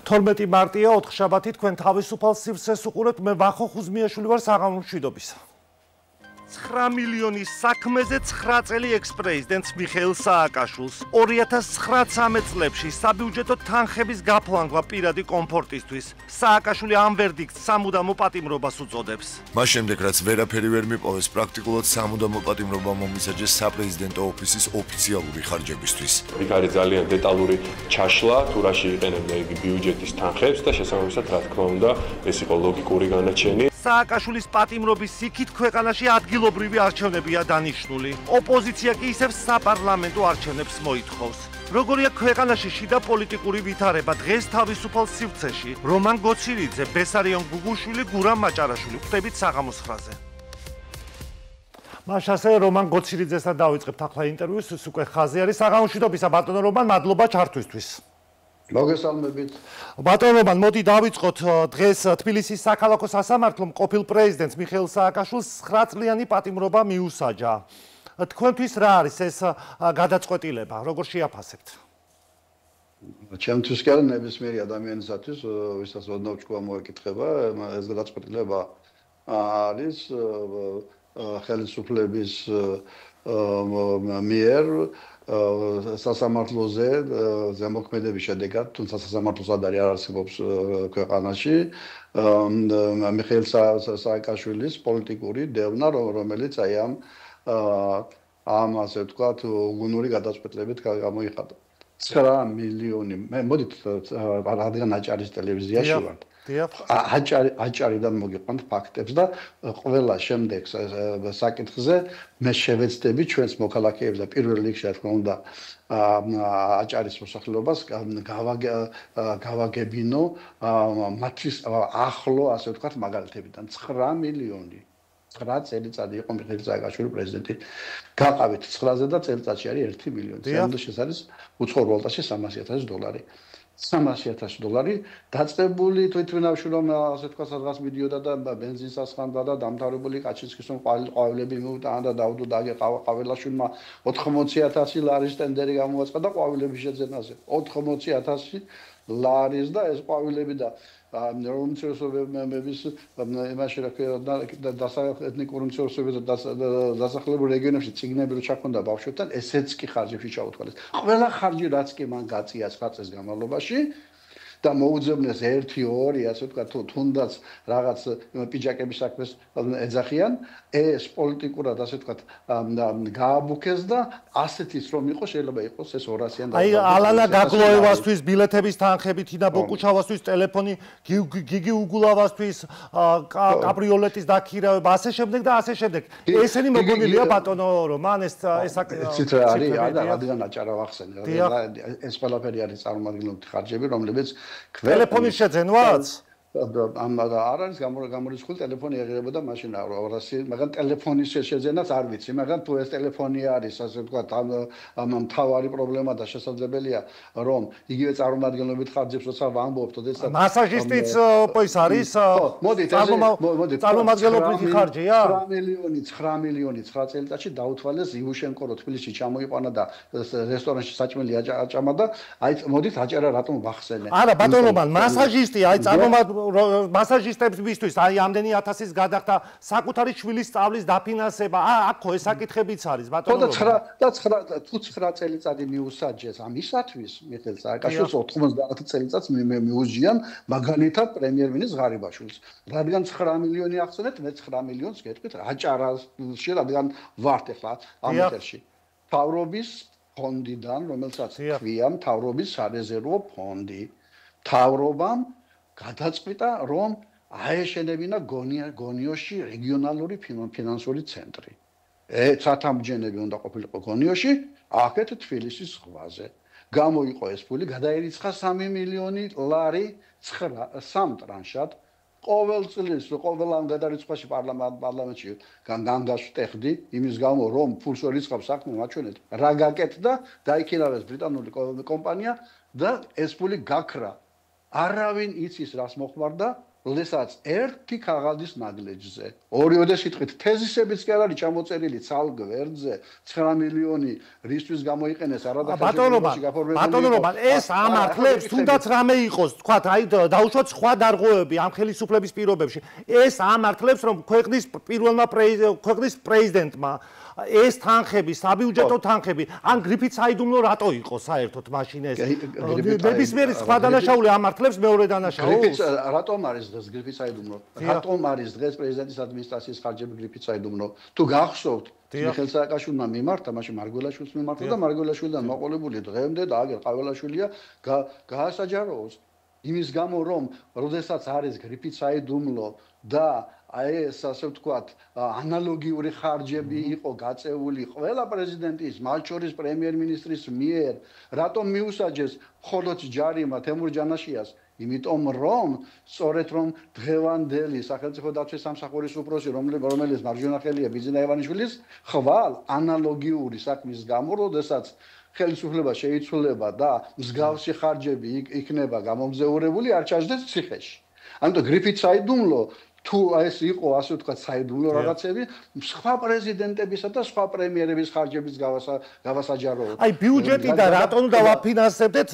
12 მარტია 4 შაბათი თქვენ თავისუფალ სივრცეს უყურებთ მე ვახო ხუზმიაშვილი ვარ საღამო მშვიდობისა 9 მილიონის საქმეზე 9 წელი ექს-პრეზიდენტს მიხეილ სააკაშვილს 2019 წლებში საბიუჯეტო თანხების გაფლანგვა პირადი კომფორტისთვის სააკაშვილი ამ ვერდიქტს სამუდამო პატიმრობას უწოდებს. მას შემდეგ რაც ვერაფერი ვერ მიპოვეს პრაქტიკულად სამუდამო პატიმრობა მომისაჯეს საპრეზიდენტო ოფისის ოფიციალური ხარჯებისთვის. იქ არის ძალიან დეტალური ჩაშლა, თუ რაში იყენებდა იგი ბიუჯეტის თანხებს და შესაბამისად რა თქმა უნდა ეს იყო ლოგიკური განაჩენი. სააკაშვილის პატიმრობის იქით ქვეყანაში ადგილობრივი არჩევნებია დანიშნული. ოპოზიცია კი ისევ საპარლამენტო არჩევნებს მოითხოვს. როგორია ქვეყანაში შიდა პოლიტიკური ვითარება დღეს თავისუფალ სივრცეში რომან გოცირიძე, ბესარიონ გუგუშვილი, გურამ მაჭარაშვილი ხვდებით საღამოს ხრაზე. მას ასე რომან გოცირიძესთან დავიწყებთ ახლა ინტერვიუს, ის უკვე ხაზი არის საღამოშვიდობისა ბატონო რომან, მადლობა ჩართვისთვის. მოგესალმებით. ბატონო რომან, მოდი დავიწყოთ დღეს თბილისის საქალაქო სასამართლომ ყოფილ პრეზიდენტს მიხეილ სააკაშვილს 9 წლიანი პატიმრობა მიუსაჯა. თქვენთვის რა არის ეს გადაწყვეტილება, როგორ შეაფასებთ? ჩემთვის კი არა ნებისმიერი ადამიანისათვის, ვისაც ოდნავ ჭკუა მოეკითხება, ეს გადაწყვეტილება არის ხელისუფლების მიერ სასამართლოზე ზემოქმედების შედეგად, თუმცა სასამართლოს არ არსებობს ქვეყანაში, მიხეილ სააკაშვილის პოლიტიკური დევნა, რომელიც აი ამ ასე ვთქვათ, უგუნური გადაწყვეტილებით გამოიხადა. 9 მილიონი, მე მოდით რადგან აჭარის ტელევიზიაში ვარ. აჭარიდან მოგიყვანთ ფაქტებს და ყველა შემდეგ საკითხზე მე შევეცდები ჩვენს მოქალაქეებს და პირველ რიგში რა თქმა უნდა აჭარის მოსახლეობას გავაგებინო მათთვის ახლო ასე ვთქვათ მაგალითებიდან 9 მილიონი 9 წელიწადი იყო მიხეილ სააკაშვილი პრეზიდენტი. გაყავით 9-ზე და წელიწადში არის 1 მილიონი. სამდროშ ეს არის უცხოურ ვალუტაში $300,000. $300,000 დაწყებული თვითმფრინავში რომ ასე ვთქვათ სადღაც მიდიოდა და ბენზინს ასხამდა და დამთავრებული კაჩინსკის რომ ყვავილები მიუტანა და დაუდო დაგეყავა ყაველაშვილმა 80,000 ლარის ტენდერი გამოაცხადა და ყვავილების შეძენაზე. 80,000 ლარის და ეს ყვავილები და უმცირესობების იმაში რა ქვია ეთნიკური უმცირესობების დასახლებულ რეგიონებში წიგნები რო ჩაქონდა ბავშვებთან ესეც კი ხარჯებში ჩაუთვალეს. ყველა ხარჯი რაც კი მან გაწია 9 წელს განმავლობაში და მოუძებნეს 1-2 ასე ვთქვათ თუნდაც რაღაც პიჯაკების საქმეს ეძახიან ეს პოლიტიკურად ასე ვთქვათ გააბუქეს და ასეთის რომ იყოს შეიძლება იყოს ეს 200-იან აი ალანა გაგლოევასთვის ბილეთების თანხები თინა ბოკუჩავასთვის ტელეფონი გიგი უგულავასთვის კაბრიოლეტის დაქირავება ასე შემდეგ და ასე შემდეგ ესენი მოგონილია ბატონო რომან ეს ცით რა არის რადგან აჭარა ვახსენე ეს ყველაფერი არის წარმომადგენლობითი ხარჯები რომლებიც ტელეფონის შეძენვაც? ამ არ არის გამორიცხული ტელეფონი ეღირებოდა მაშინ 200, მაგრამ ტელეფონის შეძენაც არ ვიცი, მაგრამ თუ ეს ტელეფონი არის, ასე ვთქვათ, ამ მთავარი პრობლემა და შესაძლებელია, რომ იგივე წარმომადგენლობით ხარჯებს როცა ვამბობთ, ოდესაც მასაჟისტიც ის არის? წარმომადგენლობითი ხარჯია? 9 მილიონი 9 წელიწადში დაუთვალეს იუშენკო რო თბილისში ჩამოიყვანა და რესტორანში საჭმელი აჭამა და აი მოდით აჭარა რატომ ვახსენე? არა ბატონო მასაჟისტი აი მასაჟისტებისთვის აი ამდენი 1000-ის გადახდა საკუთარი შვილის სწავლის დაფინანსება აქ ეს საკითხებიც არის ბატონო და 9 წელიწადი მიუსაჯეს ამისათვის მიხეილ სააკაშვილს 90 წელიწადს მიუჯიან მაგალითად პრემიერ-მინისტრ ღარიბაშვილს რადგან 9 მილიონი ახსენეთ მე 9 მილიონს გეტყვით აჭარაში რადგან ვართ ახლა ამ ეთერში თავრობის ფონდიდან რომელსაც ქვია თავრობის სარეზერვო ფონდი თავრობამ გადაწყვიტა რომ აეშენებინა გონიოში რეგიონალური ფინანსური ცენტრი. ცათამბჯენები უნდა ყოფილიყო გონიოში, აქეთ თბილისის ზღვაზე. გამოიყო ეს ფული, გადაერიცხა 3 მილიონი ლარი 3 ტრანშად. ყოველ წლის ყოველ ამ გადარიცხვაში პარლამენტში განდაშტეხდი იმის გამო რომ ფულს ვერ იწყავს საქმე მაჩვენეთ რა გაკეთდა დაიქირავეს ბრიტანული კომპანია და ეს ფული გაქრა. არავინ იცის რას მოხმარდა, როდესაც ერთი ქაღალდის ნაგლეჯზე, ორიოდე სიტყვით თეზისებიც კი არ არის ჩამოწერილი ცალ გვერდზე 9 მილიონი რისთვის გამოიყენეს არადახარჯებაში გაფორმებული. ბატონობა, ეს ამართლებს თუნდაც რამე იყოს, თქვათ, აი დაუშვათ სხვა დარღვევები ამ ხელისუფლების პირობებში. ეს ამართლებს, რომ ქვეყნის პრეზიდენტმა ეს თანხები, საბიუჯეტო თანხები, ან გრიფით საიდუმლო რატო იყო საერთოდ მაშინ ეს? ნებისმიერი სხვა დანაშაული ამართლებს მეორე დანაშაულს? რატომ არის დღეს გრიფით საიდუმლო? რატომ არის დღეს პრეზიდენტის ადმინისტრაციის ხარჯები გრიფით საიდუმლო? თუ გახსოვთ, მიხეილ სააკაშვილმა მიმართა, მაშინ მარგველაშვილს მიმართა და მარგველაშვილიდან მოყოლებული დღემდე და აგერ ყაველაშვილია გაასაჯაროოს. იმის გამო რომ როდესაც არის გრიფით საიდუმლო და ეს ასე ვთქვათ ანალოგიური ხარჯები იყო გაწეული ყველა პრეზიდენტის, მათ შორის პრემიერ-მინისტრის მიერ, რატომ მიუსაჯეს მხოლოდ ჯარიმა თემურ ჯანაშიას? იმიტომ რომ სწორედ რომ დღევანდელი სახელმწიფო დაცვის სამსახურის უფროსი რომელიც მარჯვენა ხელია ბიძინა ივანიშვილის ხვალ ანალოგიური საქმის გამო, როდესაც ხელისუფლება შეიცვლება და მსგავსი ხარჯები იქნება გამომგზავრებული, არ ჩაჯდეს ციხეში. ამიტომ გრიფით საიდუმლო თუ ეს იყო ასე ვთქვათ საიდუმლო რაღაცები, სხვა პრეზიდენტებისა და სხვა პრემიერების ხარჯების გავასაჯაროოთ. აი ბიუჯეტი და რატომ დავაფინანსებდეთ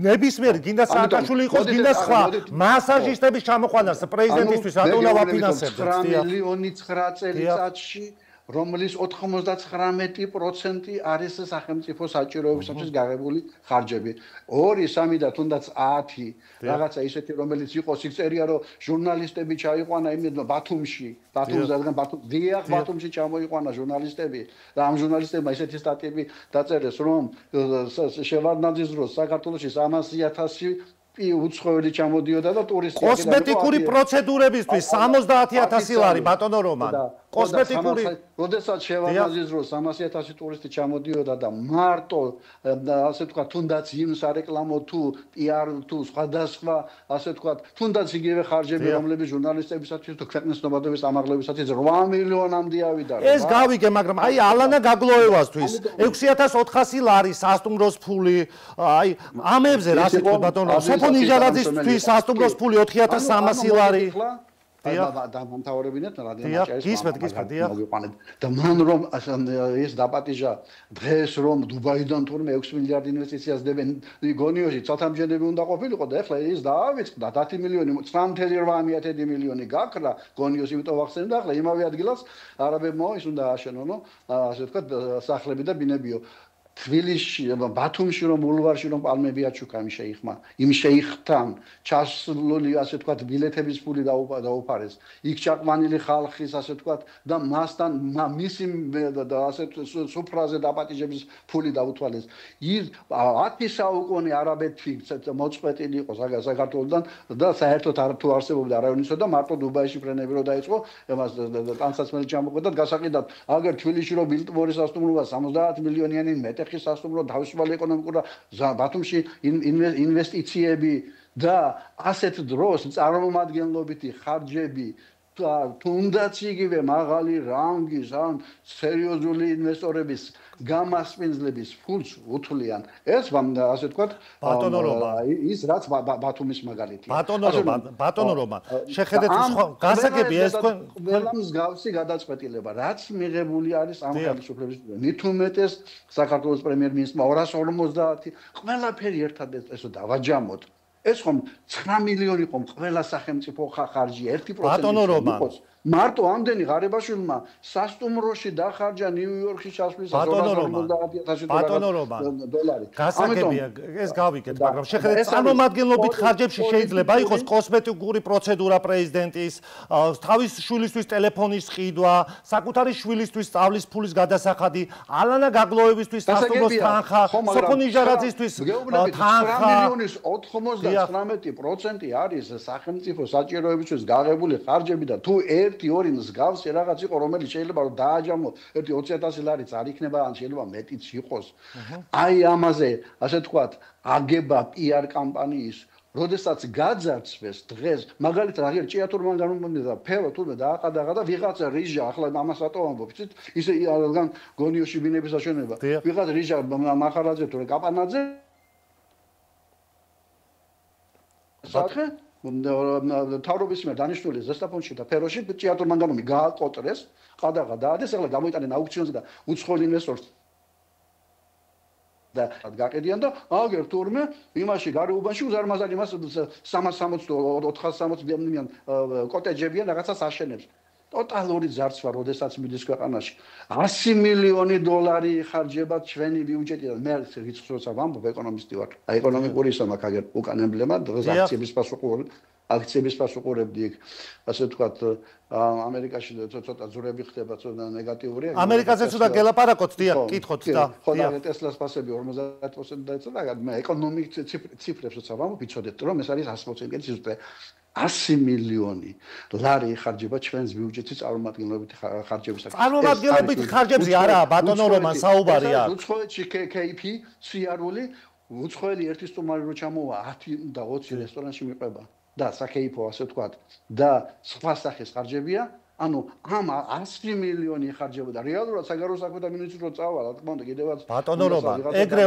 ნებისმიერი, გინდა სააკაშვილი იყოს, გინდა სხვა მასაჟისტების ჩამოყვანას პრეზიდენტისთვის რატომ დავაფინანსებდეთ? 9 მილიონი 9 წელიწადში რომლის 99% არის სახელმწიფო საჭიროებისათვის გაღებული ხარჯები. 2, 3 და თუნდაც 10 რაღაცა ისეთი რომელიც იყო სიწერია რომ ჟურნალისტები ჩაიყვანა იმედო ბათუმში, ბათუმში ჩამოიყვანა ჟურნალისტები და ამ ჟურნალისტებმა ისეთი სტატიები დაწერეს რომ შევარდნაძის დროს საქართველოში 300,000 უცხოელი ჩამოდიოდა და ტურისტი კოსმეტიკური პროცედურებისთვის 70,000 ლარი ბატონო რომან კოსმეტიკური როდესაც შევარდნაძის დროს 300,000 ტურისტი ჩამოდიოდა და მარტო ასე ვთქვათ თუნდაც იმ სარეკლამო თუ PR თუ სხვადასხვა ასე ვთქვათ თუნდაც იგივე ხარჯები რომლებიც ჟურნალისტებისათვის თუ ქვეყნის ნებადობის ამაღლებისათვის 8 მილიონამდე ავიდა ეს გავიგე მაგრამ აი ალანა გაგლოევასთვის 6,400 ლარი სასტუმროს ფული აი ამებზე რა სიტყვა ბატონო ნიჟარაძისთვის სასტუმროს ფული 4,300 ლარი. დამთავრებინეთ რადიანაჭარის მოგიყვანეთ. და მან რომ ეს დაპატიჟა დღეს რომ დუბაიდან თურმე 6 მილიარდი ინვესტიციას დებენ გონიოში ცალთამჯერები უნდა ყოფილიყო და ეხლა ის დაავიწყდა 10 მილიონი 9,8 მილიონი გაქრა გონიოში იმიტომ ვახსენე და ეხლა იმავე ადგილას არაბებმა ის უნდა აშენონო ასე ვთქვათ სახლები და ბინებიო. თბილისში, ბათუმში რომ ბულვარში რომ პალმები აჩუქა იმ შეიხთან ჩასული ასე ვთქვათ ბილეთების ფული დაუფარეს. იქ ჩაყვანილი ხალხის ასე ვთქვათ და მასთან მისი ასე სუფრაზე დაპატიჟების ფული დაუთვალეს. ის 10 საუკუნე არაბეთი მოწყვეტილი იყო საქართველოსთან და საერთოდ თუ არსებობდა არავინისო და მარტო დუბაიში ფრენები რო დაიწყო, მას ტანსაცმელი ჩამოყვეთ და გასაყიდად აგერ თბილისში რომ ბილტმორის სასტუმროა 70 მილიონიანი მეტეხის სასტუმრო თავისუფალი ეკონომიკური ბათუმში ინვესტიციები და ასეთ დროს წარმომადგენლობითი ხარჯები თუნდაც იგივე მაღალი რანგის ან სერიოზული ინვესტორების გამასპინძლების ფულს უთვლიან. ეს ასე ვთქვათ ის რაც ბათუმის მაგალითია. ბატონო რომან შეხედეთ გასაგები ეს ყველა მსგავსი გადაწყვეტილება რაც მიღებული არის ამ ხელისუფლების მით უმეტეს საქართველოს პრემიერ-მინისტრმა 250 ყველაფერი ერთად ესო დავაჯამოთ. ეს ხომ 9 მილიონი ხომ ყველა სახელმწიფო ხარჯი 1% იყოს. მარტო ამდენი ღარიბაშვილმა სასტუმროში დახარჯა ნიუ-იორკში ჩასვლისა 250,000 დოლარი. გასაგებია ეს გავიგეთ, მაგრამ შეხედეთ წარმომადგენლობით ხარჯებში შეიძლება იყოს კოსმეტიკური პროცედურა პრეზიდენტის, თავის შვილისთვის ტელეფონის ყიდვა, საკუთარი შვილისთვის სწავლის ფულის გადასახადი, ალანა გაგლოევისთვის სასტუმროს თანხა, სოფო ნიჟარაძისთვის თანხა. 99% არის სახელმწიფო საჭიროებისთვის გაღებული ხარჯები და თუ 1-2 მსგავსი რაღაც იყო რომელიც შეიძლება რომ დააჯამო 20,000 ლარიც არ იქნება ან შეიძლება მეტიც იყოს. აი ამაზე ასე ვთქვათ აგება PR კამპანიის როდესაც გაძარცვეს დღეს მაგალითად აღარ ჭიათურმან განმონდა ფერო თურმე დააყადაღა და ვიღაცა რიჟა ახლა ამას რატო ამბობ იცით ისე რადგან გონიოში ბინების აშენება ვიღაცა რიჟა მახარაძე თუ კაპანაძე სათხე თავრობის მიერ დანიშნული ზესტაფონში და ფეროში ჭიათურ მანგანუმი გააკოტრეს, ყადაღა დაადეს, ახლა გამოიტანენ აუქციონზე და უცხოელ ინვესტორს და გაყედიან და აგერ თურმე იმაში გარეუბანში უზარმაზარი მას 360-460 მილიონიან კოტეჯებიან რაღაცას აშენებს. ტოტალური ძარცვა, როდესაც მიდის ქვეყანაში 100 მილიონი დოლარი იხარჯება ჩვენი ბიუჯეტიდან. მე რიცხვს როცა ვამბობ, ეკონომისტი ვარ. ეკონომიკური ისო მაქვს აგერ უკან ემბლემა, დღეს აქციების პასუხობდი იქ, ასე ვთქვათ, ამერიკაში ცოტა ზურები ხდება, ცოტა ნეგატიურია. ამერიკაზეც უნდა გელაპარაკოთ, დიახ, კითხოთ და. ხო, და ტესლას პასები 50% დაეცა და მე ეკონომიკ ციფრებს როცა ვამბობ, იცოდეთ რომ ეს არის 100%-იანი სიზუსტე. 100 მილიონი ლარი იხარჯება ჩვენს ბიუჯეტის წარმომადგენლობითი ხარჯებისაგან. წარმომადგენლობითი ხარჯებზე არაა ბატონო რომან საუბარი აქვს. უცხოეთში KPI სიარული, უცხოელი ერთი სტუმარი რო ჩამოვა 10 და 20 რესტორანში მიყვება და საკეიფო ასე ვთქვათ და სხვა სახის ხარჯებია. ანუ ამ 100 მილიონი იხარჯება და რეალურად საგარეო საქმეთა მინისტრი რო წავალ, რა თქმა უნდა, კიდევაც ბატონო რომან, ეგრე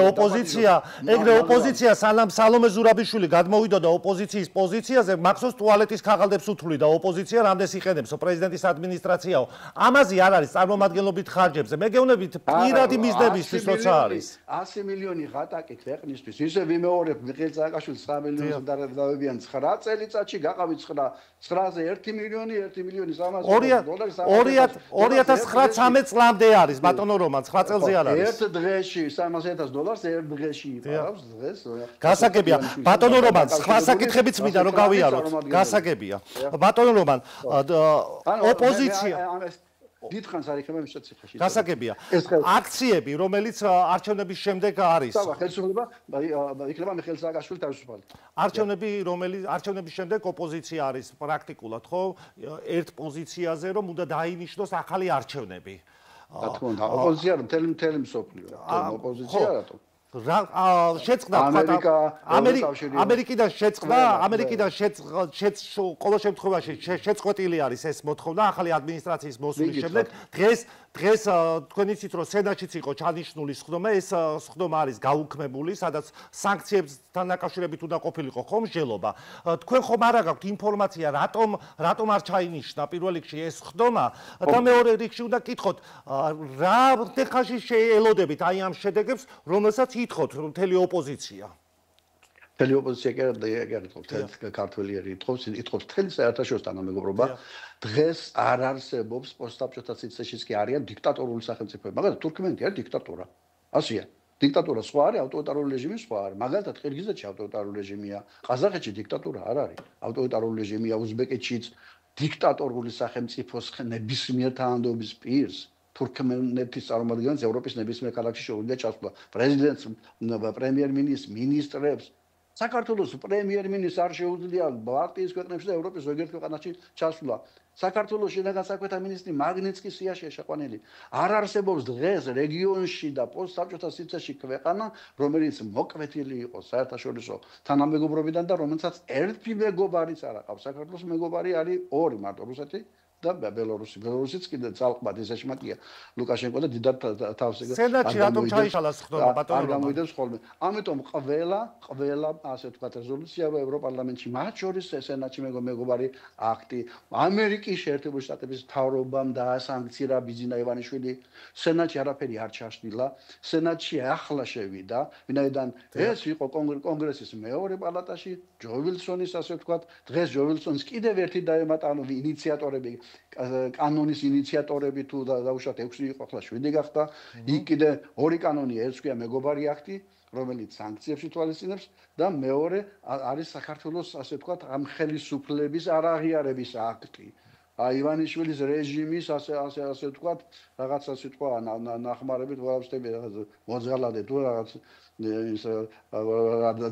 ოპოზიცია სანამ სალომე ზურაბიშვილი გადმოვიდა და ოპოზიციის პოზიციაზე მახსოვს ტუალეტის ქაღალდებს უთვლიდა ოპოზიცია, რამდენს იყენებს პრეზიდენტის ადმინისტრაციაო. ამაზე არ არის წარმომადგენლობით ხარჯებზე. მე გეუბნებით პირადი მიზნებისთვის როცა არის. 100 მილიონი ღატაკი ქვეყნისთვის. ისე ვიმეორებ მიხეილ სააკაშვილს 9 მილიონს დავებიან 9 წელიწადში, გაყავით 9-ზე 1 მილიონი 300 2009 წლამდე არის ბატონო რომან 9 წელზე არ არის. ერთ დღეში $300,000 ერთ დღეში იპარავს დღეს. გასაგებია. ბატონო რომან, სხვა საკითხებიც მინდა რომ გავიაროთ. გასაგებია. ბატონო რომან, ოპოზიცია დიდხანს არ იქნება მის ციხეში. გასაგებია. აქციები, რომელიც არჩევნების შემდეგ არის. და ხელისუფლება იქნება მიხეილ სააკაშვილი თავისუფალი. არჩევნების შემდეგ ოპოზიცია არის პრაქტიკულად, ხო? ერთ პოზიციაზე რომ უნდა დაინიშნოს ახალი არჩევნები. რა თქმა უნდა, ოპოზიცია მთელი მსოფლიო. ოპოზიცია რატო? შეწყდა ამერიკიდან ყოველ შემთხვევაში შეწყვეტილი არის ეს მოთხოვნა ახალი ადმინისტრაციის მოსვლის შემდეგ. დღეს თქვენ იცით რომ სენატშიც იყო ჩანიშნული სხდომა, ეს სხდომა არის გაუქმებული, სადაც სანქციებთან დაკავშირებით უნდა ყოფილიყო ხომ მსჯელობა. თქვენ ხომ არა გაქვთ ინფორმაცია რატომ არ ჩაინიშნა პირველ რიგში ეს სხდომა და მეორე რიგში უნდა კითხოთ რა ხანში შეელოდებით აი ამ შედეგებს, რომელსაც ითხოვთ მთელი ოპოზიცია. მთელი ოპოზიცია კი არა ქართველი ითხოვს მთელი საერთაშორისო თანამეგობრობა. დღეს არ არსებობს პოსტსაბჭოთა სიცეშიც კი არიან დიქტატორული სახელმწიფოები. მაგალითად თურქმენეთი არის დიქტატურა. ასია. დიქტატურა სხვა არის, ავტორიტარული რეჟიმი სხვა არის. მაგალითად ყირგიზეთში ავტორიტარული რეჟიმია, ყაზახეთში დიქტატურა არ არის. ავტორიტარული რეჟიმია, უზბეკეთშიც დიქტატორული სახელმწიფოს ნებისმიერ თანამდებობის პირს. თურქმენეთის წარმომადგენლებს ევროპის ნებისმიერ ქალაქში შეუძლია ჩასვლა. პრეზიდენტს, პრემიერ-მინისტრს, მინისტრებს საქართველოს პრემიერ-მინისტრს არ შეუძლია ბალტიის ქვეყნებში და ევროპის ზოგიერთ ქვეყანაში ჩასვლა. საქართველოს შინაგან საქმეთა მინისტრი მაგნიტსკის სიაშია შეყვანილი. არ არსებობს დღეს რეგიონში და პოსტსაბჭოთა სივრცეში ქვეყანა, რომელიც მოკვეთილი იყოს საერთაშორისო თანამეგობრობიდან და რომელსაც ერთი მეგობარიც არ აქვს. საქართველოს მეგობარი არის ორი მარტო რუსეთი და ბელორუსი. ბელორუსიც კიდე ძალყბად ესეშმაკია ლუკაშენკო და დიდად თავს იგებს. სენატში რატომ ჩაიშალა სხდომა ბატონო? არ გამოიდებს ხოლმე. ამიტომ ყველა ასე ვთქვათ რეზოლუცია ევროპარლამენტში, მათ შორის სენატში მეგობარი აქტი, ამერიკის შეერთებული შტატების მთავრობამ დაასანქცია ბიძინა ივანიშვილი. სენატში არაფერი არ ჩაშლილა. სენატში ახლა შევიდა, ვინაიდან ეს იყო კონგრესის მეორე პალატაში, ჯო ვილსონის ასე ვთქვათ, დღეს ჯო ვილსონს კიდევ ერთი დაემატა ინიციატორები კანონის ინიციატორები თუ დაუშვათ 6 იყო, ახლა 7 გახდა. იქ კიდე ორი კანონი, ერთს ქვია მეგობარი აქტი, რომელიც სანქციებს ითვალისწინებს და მეორე არის საქართველოს ასე ვთქვათ ამ ხელისუფლების არაღიარების აქტი. ივანიშვილის რეჟიმის ასე ვთქვათ რაღაცა სიტყვა ნახმარებით ვარაცხები რაღაც მოძღალადე თუ რაღაც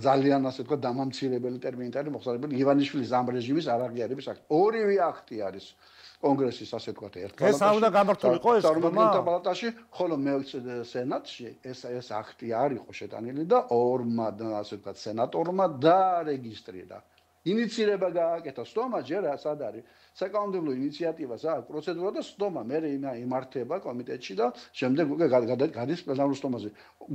ძალიან ასე ვთქვათ დამამცირებელი ტერმინით არის მოხსენებული ივანიშვილის ამ რეჟიმის არაღიარების აქტი. ორივე აქტი არის კონგრესის ასე ვთქვათ ერთ პალატაში. ეს უნდა გამართულიყო ეს წარმომადგენელთა პალატაში, ხოლო სენატში ეს აქტი არ იყო შეტანილი და ორმა ასე ვთქვათ სენატორმა დაარეგისტრირა. ინიცირება გააკეთა სტომა ჯერ სად არის საკანონმდებლო ინიციატივას აქვს პროცედურა და სტომა მე იმართება კომიტეტში და შემდეგ უკვე გადის პლენარულ სტომაზე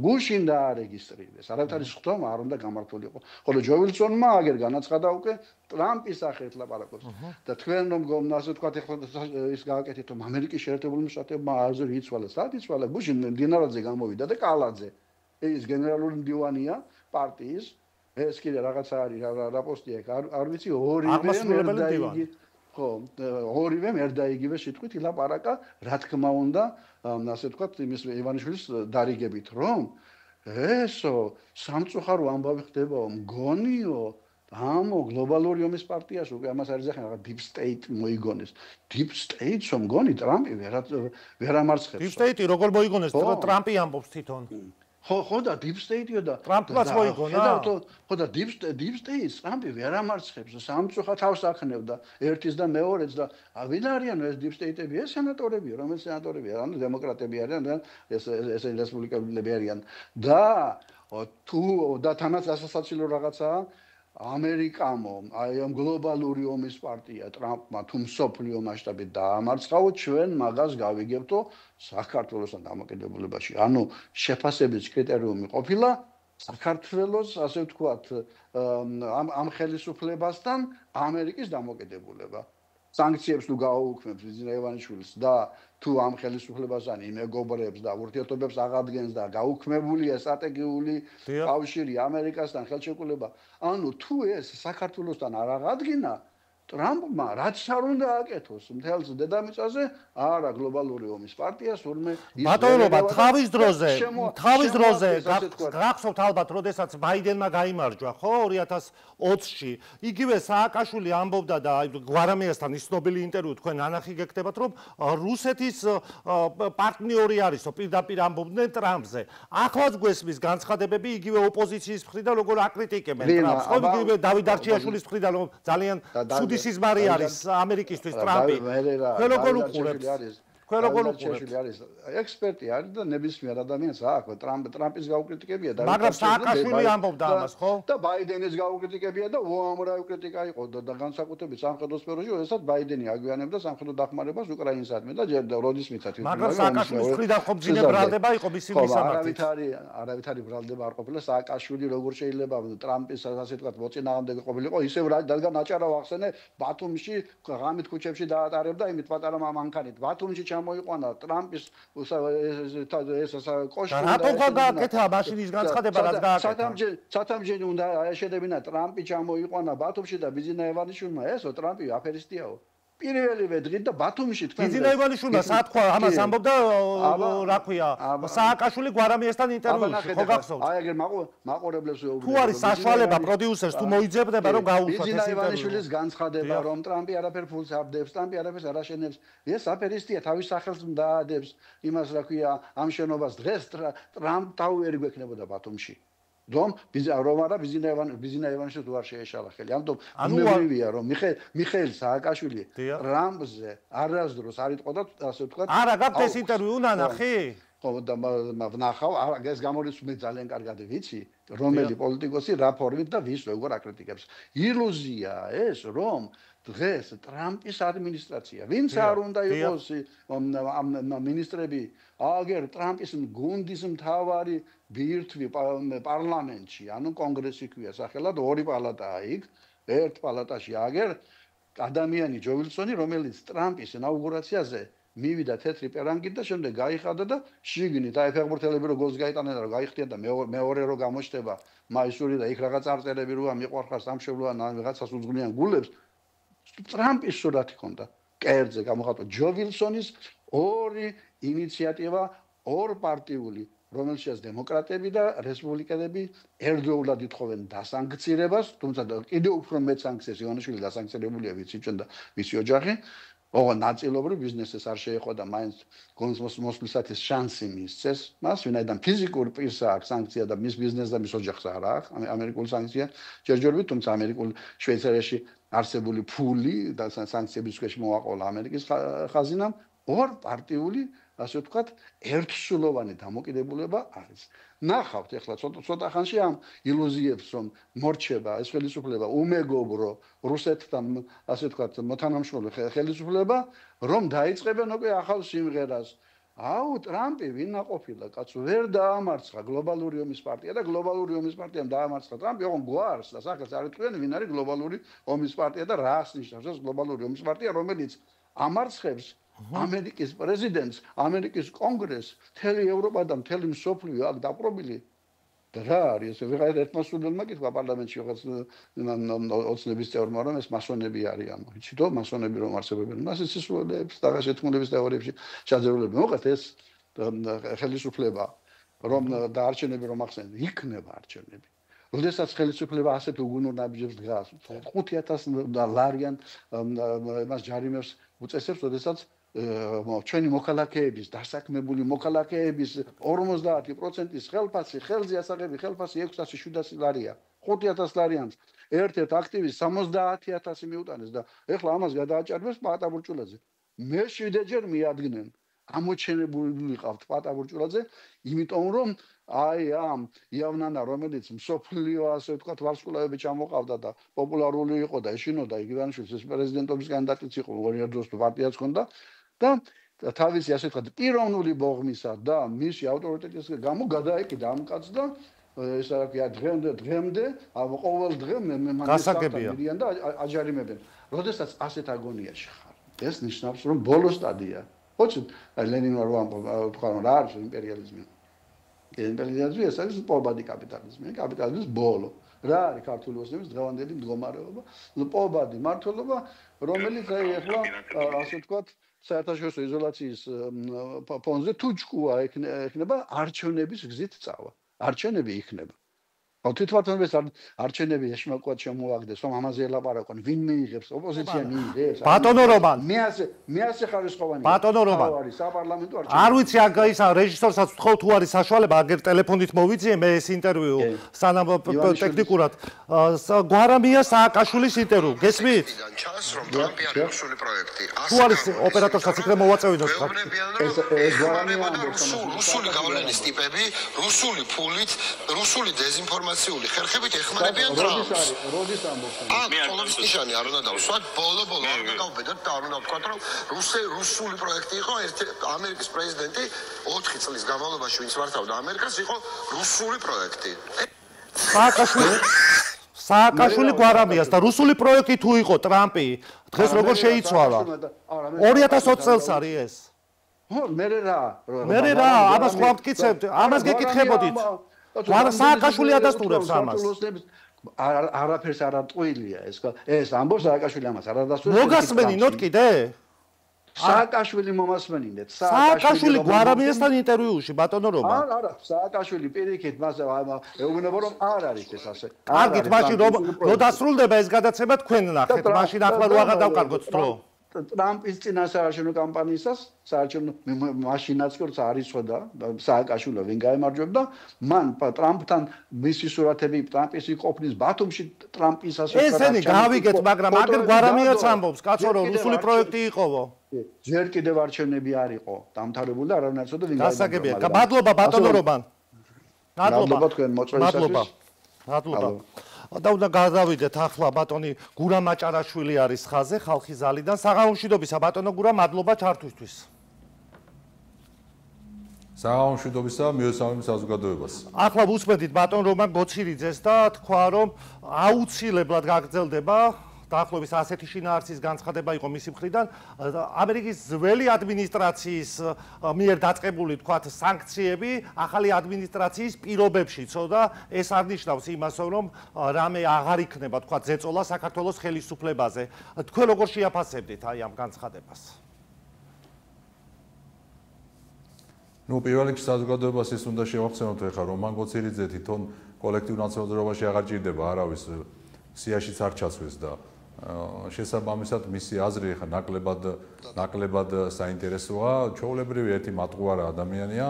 გუშინ დაარეგისტრირდეს არავითარი სტომა არ უნდა გამართულიყო ხოლო ჯო ვილსონმა აგერ განაცხადა უკვე ტრამპის სახით ლაპარაკობს და თქვენ რომ ასე ვთქვათ ეხლა ის გააკეთეთ რომ ამერიკის შეერთებული შტატებმა აზრი იცვალა სად იცვალა გუშინ დინარაძე გამოვიდა და კალაძე ის გენერალური მდივანია პარტიის ეს კიდე რაღაცა არის რა პოსტია არ ვიცი ორივე მერდაიგივე სიტყვით ილაპარაკა რა თქმა უნდა ასე ვთქვათ იმის ივანიშვილის დარიგებით რომ ესო სამწუხარო ამბავი ხდებაო მგონიო ამო გლობალური ომის პარტიას უკვე ამას არ იზახენ რაღაც deep state მოიგონეს deep state-ს მგონი ტრამპი ვერ ამარცხებს deep state-ი როგორ მოიგონეს ტრამპი ამბობს თვითონ ხო და deep state-ია და ტრამპს მოიგონა ხო და deep state-ს ტრამპი ვერ ამარცხებს სამწუხაროდ თავს აქნევდა ერთის და მეორეც და ვინ არიან ეს deep state-ები ეს სენატორები რომელი სენატორები ანუ დემოკრატები არიან და ეს რესპუბლიკელები არიან და თუ და თანაც ასასაცილო რაღაცაა ამერიკამო აი ამ გლობალური ომის პარტია ტრამპმა თუ მსოფლიო მასშტაბით დაამარცხაო ჩვენ მაგას გავიგებთო საქართველოსთან დამოკიდებულებაში ანუ შეფასების კრიტერიუმი ყოფილა საქართველოს ასე ვთქვათ ამ ხელისუფლებასთან ამერიკის დამოკიდებულება სანქციებს თუ გააუქმებს ვიზინა ივანიშვილს და თუ ამ ხელისუფლებასთან იმეგობრებს და ურთიერთობებს აღადგენს და გაუქმებულია სტრატეგიული კავშირი ამერიკასთან ხელშეკრულება ანუ თუ ეს საქართველოსთან არ აღადგინა ტრამპმა რაც არ უნდა აკეთოს მთელს დედამიწაზე არა გლობალური ომის პარტიას ურმე ბატონობა თავის დროზე გახსოვთ ალბათ როდესაც ბაიდენმა გაიმარჯვა ხო 2020-ში იგივე სააკაშვილი ამბობდა და გვარამიასთან ის ცნობილი ინტერვიუ თქვენ ანახი გეკდებათ რომ რუსეთის პარტნიორი არისო პირდაპირ ამბობდნენ ტრამპზე ახლაც გვესმის განცხადებები იგივე ოპოზიციის მხრიდან როგორ აკრიტიკებენ ტრამპს ხო იგივე დავით არჩიაშვილის მხრიდან რომ ძალიან ცუდი სიზმარი არის ამერიკისთვის ტრამპი. თქვენ როგორ უყურებთ? თქვენ როგორ უყურებთ? არის ექსპერტი არის და ნებისმიერ ადამიანს აქვს ტრამპის გაუკრიტიკებია და მაგრამ სააკაშვილი ამბობდა ამას, ხო? და ბაიდენის გაუკრიტიკებია და უამრავი კრიტიკა იყო და განსაკუთრებით სამხედრო სფეროში, როდესაც ბაიდენი აგვიანებდა სამხედრო დახმარებას უკრაინისადმი და ჯერ როდის მიცათ ის. მაგრამ სააკაშვილის მხრიდან ხომ ძინე ბრალდება იყო მისი მისამართით. არავითარი ბრალდება არ ყოფილა სააკაშვილი როგორ შეიძლება ტრამპის ასე ვთქვათ მოწინააღმდეგე ყოფილიყო ისევ რადგან აჭარა ვახსენე ბათუმში ღამით ქუჩებში დაატარებდა იმით პატარა მანქანით ბათუმში მოიყვანა ტრამპის ეს კოშკი რატო გააკეთა მაშინის განცხადება რაც გააკეთა სათამჯენი უნდა შედებინა ტრამპი ჩამოიყვანა ბათუმში და ბიზინა ევანიშვილმა ესო ტრამპი აფერისტიაო პირველივე დღით და ბათუმში თქვენ ბიზინა ევანიშვილმა სათქვა ამას ამბობდა რა ქვია სააკაშვილი გვარამიასთან ინტერვიუში ხო გახსოვთ აი ეგერ მაყურებლებს თუ არის საშუალება პროდიუსერს თუ მოიძებნება რომ გაუშვათ ეს ბიზინა ევანიშვილის განცხადება რომ ტრამპი არაფერ ფულს არდებს ტრამპი არაფერს არ აშენებს ეს აფერისტია თავის სახელს დაადებს იმას რა ქვია ამ შენობას დღეს ტრამპ თავი გვექნებოდა ბათუმში რომ არა ბიზინა ევანიშვილს თუ არ შეეშალა ხელი ამიტომ ამბებია რომ მიხეილ სააკაშვილი ტრამპზე არასდროს არ იტყოდა ასე ვთქვათ არა გაქვთ ეს ინტერვიუ უნანახი ხო და ვნახავ ეს გამორიც მე ძალიან კარგად ვიცი რომელი პოლიტიკოსი რა ფორმით და ვის როგორ აკრიტიკებს ილუზია ეს რომ დღეს ტრამპის ადმინისტრაცია ვინც არ უნდა იყოს მინისტრები აგერ ტრამპის გუნდის მთავარი ბირთვი პარლამენტში ანუ კონგრესი ქვია სახელად ორი პალატაა იქ ერთ პალატაში აგერ ადამიანი ჯო ვილსონი რომელიც ტრამპის ინაუგურაციაზე მივიდა თეთრი პერანგით და შემდეგ გაიხადა და შიგნით აი ფეხბურთელები რო გოლს გაიტანენ და გაიხდიან და მეორე რო გამოჩნდება მაისური და იქ რაღაც არწერები როა მიყვარხარ სამშობლოან ან რაღაცას უძღვნიან გულებს ტრამპის სურათი ჰქონდა კერძზე გამოხატვა ჯო ვილსონის ორი ინიციატივა ორპარტიული რომელშიც დემოკრატები და რესპუბლიკელები ერთდროულად ითხოვენ დასანქცირებას თუმცა კიდევ უფრო მეტ სანქციებს ივანიშვილი დასანქცირებულია ვიცი ჩვენ და მისი ოჯახი ოღონდ ნაწილობრივ ბიზნესს არ შეეხო და მაინც მოსვლისათვის შანსი მისცეს მას ვინაიდან ფიზიკურ პირს აქვს სანქცია და მის ბიზნესს და მის ოჯახს არ აქვს ამერიკული სანქცია ჯერჯერობით თუმცა ამერიკულ შვეიცარიაში არსებული ფული და სანქციების ქვეშ მოვაყოლა ამერიკის ხაზინამ ორ პარტიული ასე ვთქვათ ერთსულოვანი დამოკიდებულება არის ნახავთ ეხლა ცოტა ხანში ამ ილუზიებს რომ მორჩება ეს ხელისუფლება უმეგობრო რუსეთთან ასე ვთქვათ მოთანამშრომლო ხელისუფლება რომ დაიწყებენ უკვე ახალ სიმღერას აუ ტრამპი ვინა ყოფილა კაცო ვერ დაამარცხა გლობალური ომის პარტია და გლობალური ომის პარტიამ დაამარცხა ტრამპი ოღონდ გვარს და სახელს არ იტყვიან ვინ არის გლობალური ომის პარტია და რას ნიშნავს ეს გლობალური ომის პარტია რომელიც ამარცხებს ამერიკის პრეზიდენტს ამერიკის კონგრესს მთელი ევროპა და მთელი მსოფლიო აქ დაპყრობილი და რა არის ეს ვიღაცა ერთმასულელმა კითხვა პარლამენტში რაღაც ოცნების წევრმა რომ ეს მასონები არიან იცით რომ მასონები რომ არსებობენ მას ეს სულებს და შეთქმულების თეორიებში ჩაძერულები მოყეთ ეს ხელისუფლება რომ და არჩევნები რომ ახსენე იქნება არჩევნები როდესაც ხელისუფლება ასეთ უგუნურ ნაბიჯებს დგას 5000 ლარიან მას ჯარიმებს უწესებს როდესაც ჩვენი მოქალაქეების დასაქმებული მოქალაქეების 50%-ის ხელფასი ხელზე ასაღები ხელფასი 6700 ლარია 5000 ლარიანს ერთ-ერთ აქტივისტს 70000 მიუტანეს და ეხლა ამას გადააჭარბებს პატაბურჭულაძე მე 7-ჯერ მიადგნენ ამოჩენებული ვიყავთ პატაბურჭულაძე იმიტომ რომ აი ამ იავნანა რომელიც მსოფლიო ასე ვთქვათ ვარსკვლავები ჩამოყავდა და პოპულარული იყო და ეშინოდა იგივანიშვილს ეს პრეზიდენტობის კანდიდატიც იყო ორი დროს პარტიაც ჰქონდა და თავისი ასე ვთქვათ პიროვნული ბოღმისა და მისი ავტორიტეტის გამო გადაეკიდა ამ კაცს და ეს რა ქვია დღემდე ყოველ დღე გასაგებია და აჯარიმებენ როდესაც ასეთ აგონიაში ხარ ეს ნიშნავს რომ ბოლო სტადია ხოჭ ლენინმა რომ თქვა რომ რა არის იმპერიალიზმი იმპერიალიზმი ეს არის პოვადი კაპიტალიზმი კაპიტალიზმის ბოლო რა არის ქართული ოცნების დღევანდელი მდგომარეობა პოვადი მართლობა რომელიც აი ახლა ასე ვთქვათ საერთაშორისო იზოლაციის ფონზე თუ ჭკუა ექნება არჩევნების გზით წავა არჩევნები იქნება თვითონ ეს არჩევნები ეშმაკواد შემოაგდეს რომ ამაზე ელაპარაკონ ვინ მიიღებს ოპოზიცია მიიღებს ბატონო რომან მე ასე ხარისხოვანი ბატონო რომან არის საპარლამენტო არჩევნები არ ვიცი აქ ის რეჟისორსაც ვთხოვ თუ არის საშუალება აგერ ტელეფონით მოვიძიე მე ეს ინტერვიუ სანამ ტექნიკურად გვარამია სააკაშვილის ინტერვიუ გესმით ჩანს რომ ტრამპი არის რუსული პროექტი თუ არის ოპერატორსაც იქნებ მოვაწევინოთ ეს გვარამია რუსული გავლენის ტიპები რუსული ფულით რუსული დეზინფორმაცია ხერხებით ეხმარებიან ტრამპს. როდის ამბობს? პოლოვის ნიშანი არ უნდა დავსვათ, ბოლო არ უნდა გავბედოთ და არ უნდა ვთქვათ, რომ რუსული პროექტი იყო ამერიკის პრეზიდენტი 4 წლის განმავლობაში ვინც მართავდა ამერიკას იყო რუსული პროექტი. სააკაშვილი გვარამიას და რუსული პროექტი თუ იყო ტრამპი, დღეს როგორ შეიცვალა? 2020 წელს არის ეს. მე რა, ამას ხო ვამტკიცებთ, ამას გეკითხებოდით. სააკაშვილი ადასტურებს ამას. არაფერს არ ატყუილია ეს ამბობს სააკაშვილი ამას არ ადასტურებს. მოგასმენინოთ კიდე? სააკაშვილი მომასმენინეთ. სააკაშვილი გვარამიასთან ინტერვიუში ბატონო რომან. არა, სააკაშვილი პირიქით მას ეუბნება რომ არ არის ეს ასე. კარგით, მაშინ რომ დასრულდება ეს გადაცემა თქვენ ნახეთ, მაშინ ახლა რო აღარ დავკარგოთ დრო. ტრამპის წინასაარჩევნო კამპანიისას საარჩევნო მაშინაც კი როცა არ იცოდა სააკაშვილი ვინ გაემარჯვებდა მან ტრამპთან მისი სურათები ტრამპის იყოფნის ბათუმში ტრამპის ასე ესენი გავიგეთ მაგრამ აგერ გვარამიაც ამბობს კაცო რომ რუსული პროექტი იყოვო ჯერ კიდევ არჩევნები არ იყო დამთავრებული და არავინ არ იცოდა ვინ გასაგებია მადლობა ბატონო რომან მადლობა თქვენ მოწვევისათვის მადლობა და უნდა გადავიდეთ ახლა ბატონი გურამ მაჭარაშვილი არის ხაზე ხალხის ზალიდან საღამომშვიდობისა ბატონო გურამ მადლობა ჩართვისთვის საღამომშვიდობისა მიესალმებით საზოგადოებას ახლა ვუსმენთ ბატონ რომან გოცირიძეს და თქვა რომ აუცილებლად გაგრძელდება დაახლოებით ასეთი შინაარსის განცხადება იყო მისი მხრიდან ამერიკის ძველი ადმინისტრაციის მიერ დაწყებული თქვათ სანქციები ახალი ადმინისტრაციის პირობებშიც და ეს არ ნიშნავს იმას რომ რამე აღარ იქნება თქვათ ზეწოლა საქართველოს ხელისუფლებაზე თქვენ როგორ შეაფასებდით აი ამ განცხადებას ნუ პირველ რიგში საზოგადოებას ის უნდა შევახსენოთ ახლა რომან გოცირიძე თვითონ კოლექტიურ ნაცნობრობაში აღარ ჭირდება არავის სიაშიც არ ჩასვეს და შესაბამისად მისი აზრი ხა ნაკლებად საინტერესოა ჩვეულებრივი ერთი მატყუარა ადამიანია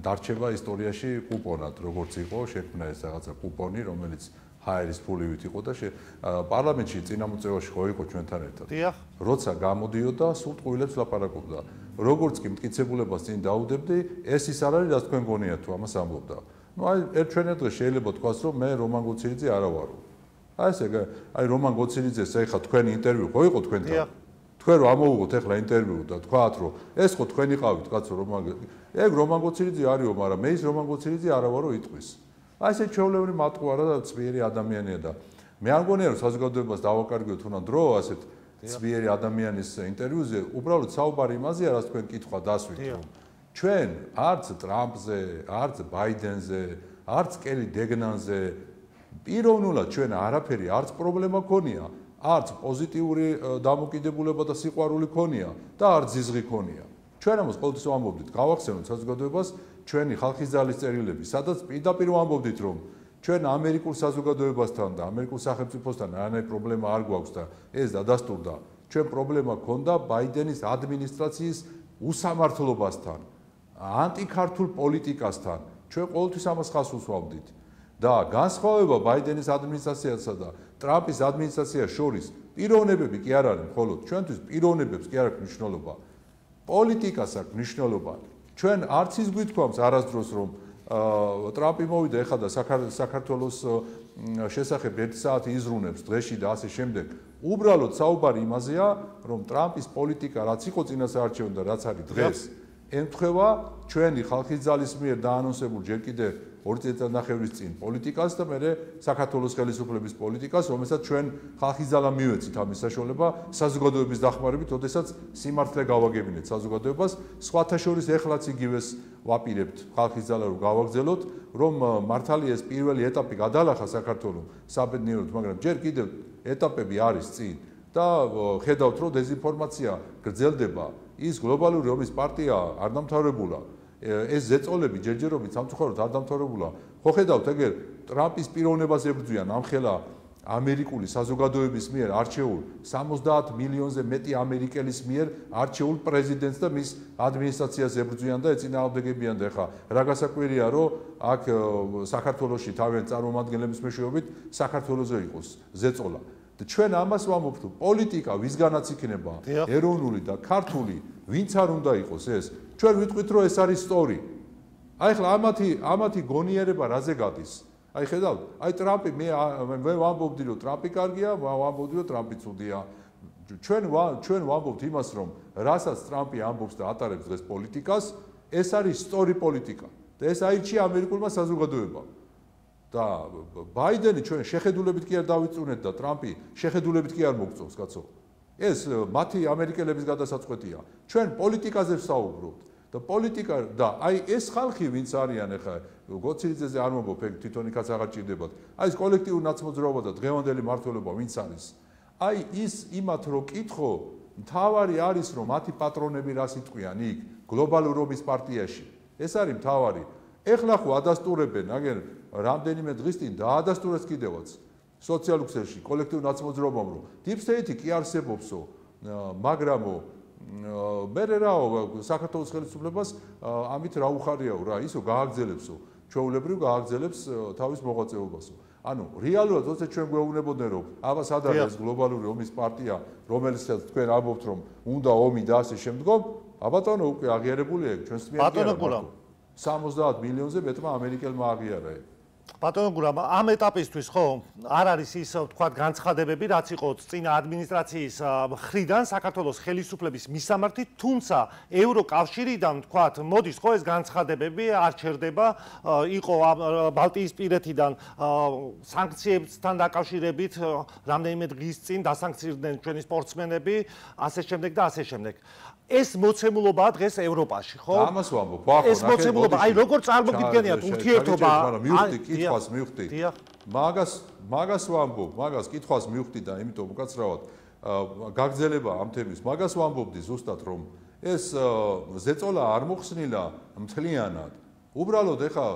დარჩება ისტორიაში კუპონად როგორც იყო შექმნა ეს რაღაცა კუპონი რომელიც ჰაერის ფულივით იყო და პარლამენტში წინამოწევაში ხო იყო ჩვენთან ერთად. დიახ. როცა გამოდიოდა, სულ ტყუილებს ლაპარაკობდა. როგორც კი მტკიცებულებას წინ დაუდებდი, ეს ის არ არის, რაც თქვენ გონიათ თუ ამას ამბობდა. ნუ აი ერთვენად დღეს შეიძლება თქვას, რომ მე რომან გოცირიძე არა ვარო. აი ესე აი რომან გოცირიძეს ეხლა თქვენი ინტერვიუ ხო იყო თქვენთან? თქვენ რომ ამოვუღოთ ეხლა ინტერვიუ და თქვათ, რომ ეს ხო თქვენი ყავით, კაცო რომან ეგ რომან გოცირიძე არისო, მაგრამ მე ის რომან გოცირიძე არა ვარო იტყვის. აი ესე ჩვეულებრივი მატყუარა და ცვიერი ადამიანია და მე არ მგონია რომ საზოგადოებას დავაკარგოთ თუნდაც დრო ასეთ ცვიერი ადამიანის ინტერვიუზე უბრალოდ საუბარი იმაზეა რაც თქვენ კითხვა დასვით რომ ჩვენ არც ტრამპზე, არც ბაიდენზე, არც კელი დეგნანზე პიროვნულად ჩვენ არაფერი არც პრობლემა ქონია, არც პოზიტიური დამოკიდებულება და სიყვარული ქონია და არც ზიზღი ქონია. ჩვენ ამას ყოველთვის ვამბობდით, გავახსენოთ საზოგადოებას ჩვენი ხალხის ძალის წერილები, სადაც პირდაპირ ვამბობდით, რომ ჩვენ ამერიკულ საზოგადოებასთან და ამერიკულ სახელმწიფოსთან არანაირი პრობლემა არ გვაქვს და ეს დადასტურდა. ჩვენ პრობლემა ქონდა ბაიდენის ადმინისტრაციის უსამართლობასთან, ანტიქართულ პოლიტიკასთან. ჩვენ ყოველთვის ამას ხაზს ვუსვამდით. და განსხვავება ბაიდენის ადმინისტრაციასა და ტრამპის ადმინისტრაციას შორის პიროვნებები კი არ არის, მხოლოდ ჩვენთვის პიროვნებებს კი არ აქვს მნიშვნელობა. პოლიტიკას აქვს მნიშვნელობა. ჩვენ არც ის გვითქვამს არასდროს რომ ტრამპი მოვიდა ეხლა და საქართველოს შესახებ 1 საათი იზრუნებს დღეში და ასე შემდეგ. უბრალოდ საუბარი იმაზეა, რომ ტრამპის პოლიტიკა რაც იყო წინასაარჩევნო და რაც არის დღეს, ემთხვევა ჩვენი ხალხის ძალის მიერ დაანონსებულ ჯერ კიდე 2 წელიწადნახევრის წინ პოლიტიკას და მერე საქართველოს ხელისუფლების პოლიტიკას, რომელსაც ჩვენ ხალხის ძალა მივეცით ამის საშუალება საზოგადოების დახმარებით, ოდესაც სიმართლე გავაგებინეთ საზოგადოებას, სხვათა შორის ეხლაც იგივეს ვაპირებთ ხალხის ძალა რომ გავაგზელოთ, რომ მართალია ეს პირველი ეტაპი გადალახა საქართველოს საბედნიეროდ, მაგრამ ჯერ კიდევ ეტაპები არის წინ და ხედავთ რომ დეზინფორმაცია გრძელდება, ის გლობალური ომის პარტია არ დამთავრებულა. ეს ზეწოლები ჯერჯერობით სამწუხაროდ არ დამთავრებულა. ხო ხედავთ ეგერ ტრამპის პიროვნებას ებრძვიან ამხელა ამერიკული საზოგადოების მიერ არჩეულ 70 მილიონზე მეტი ამერიკელის მიერ არჩეულ პრეზიდენტს და მის ადმინისტრაციას ებრძვიან და ეწინააღმდეგებიან და ეხა რა გასაკვირია რომ აქ საქართველოში თავიანთ წარმომადგენლების მეშვეობით საქართველოზე იყოს ზეწოლა. და ჩვენ ამას ვამბობთ, პოლიტიკა ვისგანაც იქნება ეროვნული და ქართული, ვინც არ უნდა იყოს ეს. ჩვენ ვიტყვით რომ ეს არის სწორი. აი ხლა ამათი გონიერება რაზე გადის? აი ხედავთ, აი ტრამპი მე ვამბობდი რომ ტრამპი კარგია, ვამბობდი რომ ტრამპი ცუდია. ჩვენ ვამბობთ იმას რომ რასაც ტრამპი ამბობს და ატარებს დღეს პოლიტიკას, ეს არის სწორი პოლიტიკა და ეს აირჩია ამერიკულმა საზოგადოებამ. და ბაიდენი ჩვენ შეხედულებით კი არ დავიწუნეთ და ტრამპი შეხედულებით კი არ მოგწონს, კაცო. ეს მათი ამერიკელების გადასაწყვეტია. ჩვენ პოლიტიკაზე ვსაუბრობთ და პოლიტიკა და აი ეს ხალხი ვინც არიან ახლა გოცირიძეზე არ მომბობ ეგ თვითონიკაც აღარ ჭირდებათ. აი ეს კოლექტიური ნაცმოძრაობა და დღევანდელი მმართველობა ვინც არის. აი ის იმათ რო კითხო, მთავარი არის რომ მათი პატრონები რას იტყვიან იქ გლობალურ ომის პარტიაში. ეს არის მთავარი. ეხლა ხო ადასტურებენ, აგერ რამდენიმე დღის წინ დაადასტურეს კიდევაც სოციალურ ქსელში კოლექტიურ ნაცმოძრაობამ რომ deep state კი არსებობსო, მაგრამ მე რაო საქართველოს ხელისუფლებას ამით რა უხარიაო რა, ისო გააგზელებსო, ჩვეულებრივ გააგზელებს თავის მოღვაწეობასო. ანუ რეალურად როცა ჩვენ გვეუბნებოდნენ რომ აბა სად არის გლობალური ომის პარტია, რომელსაც თქვენ ამბობთ რომ უნდა ომი და ასე შემდგომ, აბატონო უკვე აღიარებულია ეგ ჩვენს მიერ. ბატონო გურამ 70 მილიონზე მეტმა ამერიკელმა აღიარა ეგ. ბატონო გურამ, ამ ეტაპისთვის ხო არ არის ის თქვათ განცხადებები, რაც იყო წინა ადმინისტრაციის მხრიდან საქართველოს ხელისუფლების მისამართი, თუმცა ევროკავშირიდან თქვათ მოდის ხო ეს განცხადებები არ ჩერდება, იყო ბალტიისპირეთიდან სანქციებთან დაკავშირებით რამდენიმე დღის წინ დასანქცირდნენ ჩვენი სპორტსმენები, ასე შემდეგ და ასე შემდეგ. ეს მოცემულობაა დღეს ევროპაში, ხო? ამას ვამბობ, ხო, ეს მოცემულობა, აი როგორ წარმოგიდგენიათ ურთიერთობა? კითხვას მივხვდი. მაგას ვამბობ, მაგას კითხვას მივხვდი და იმიტომ უკაცრავად გაგრძელება ამ თემის. მაგას ვამბობდი ზუსტად რომ ეს ზეწოლა არ მოხსნილა მთლიანად. უბრალოდ ეხა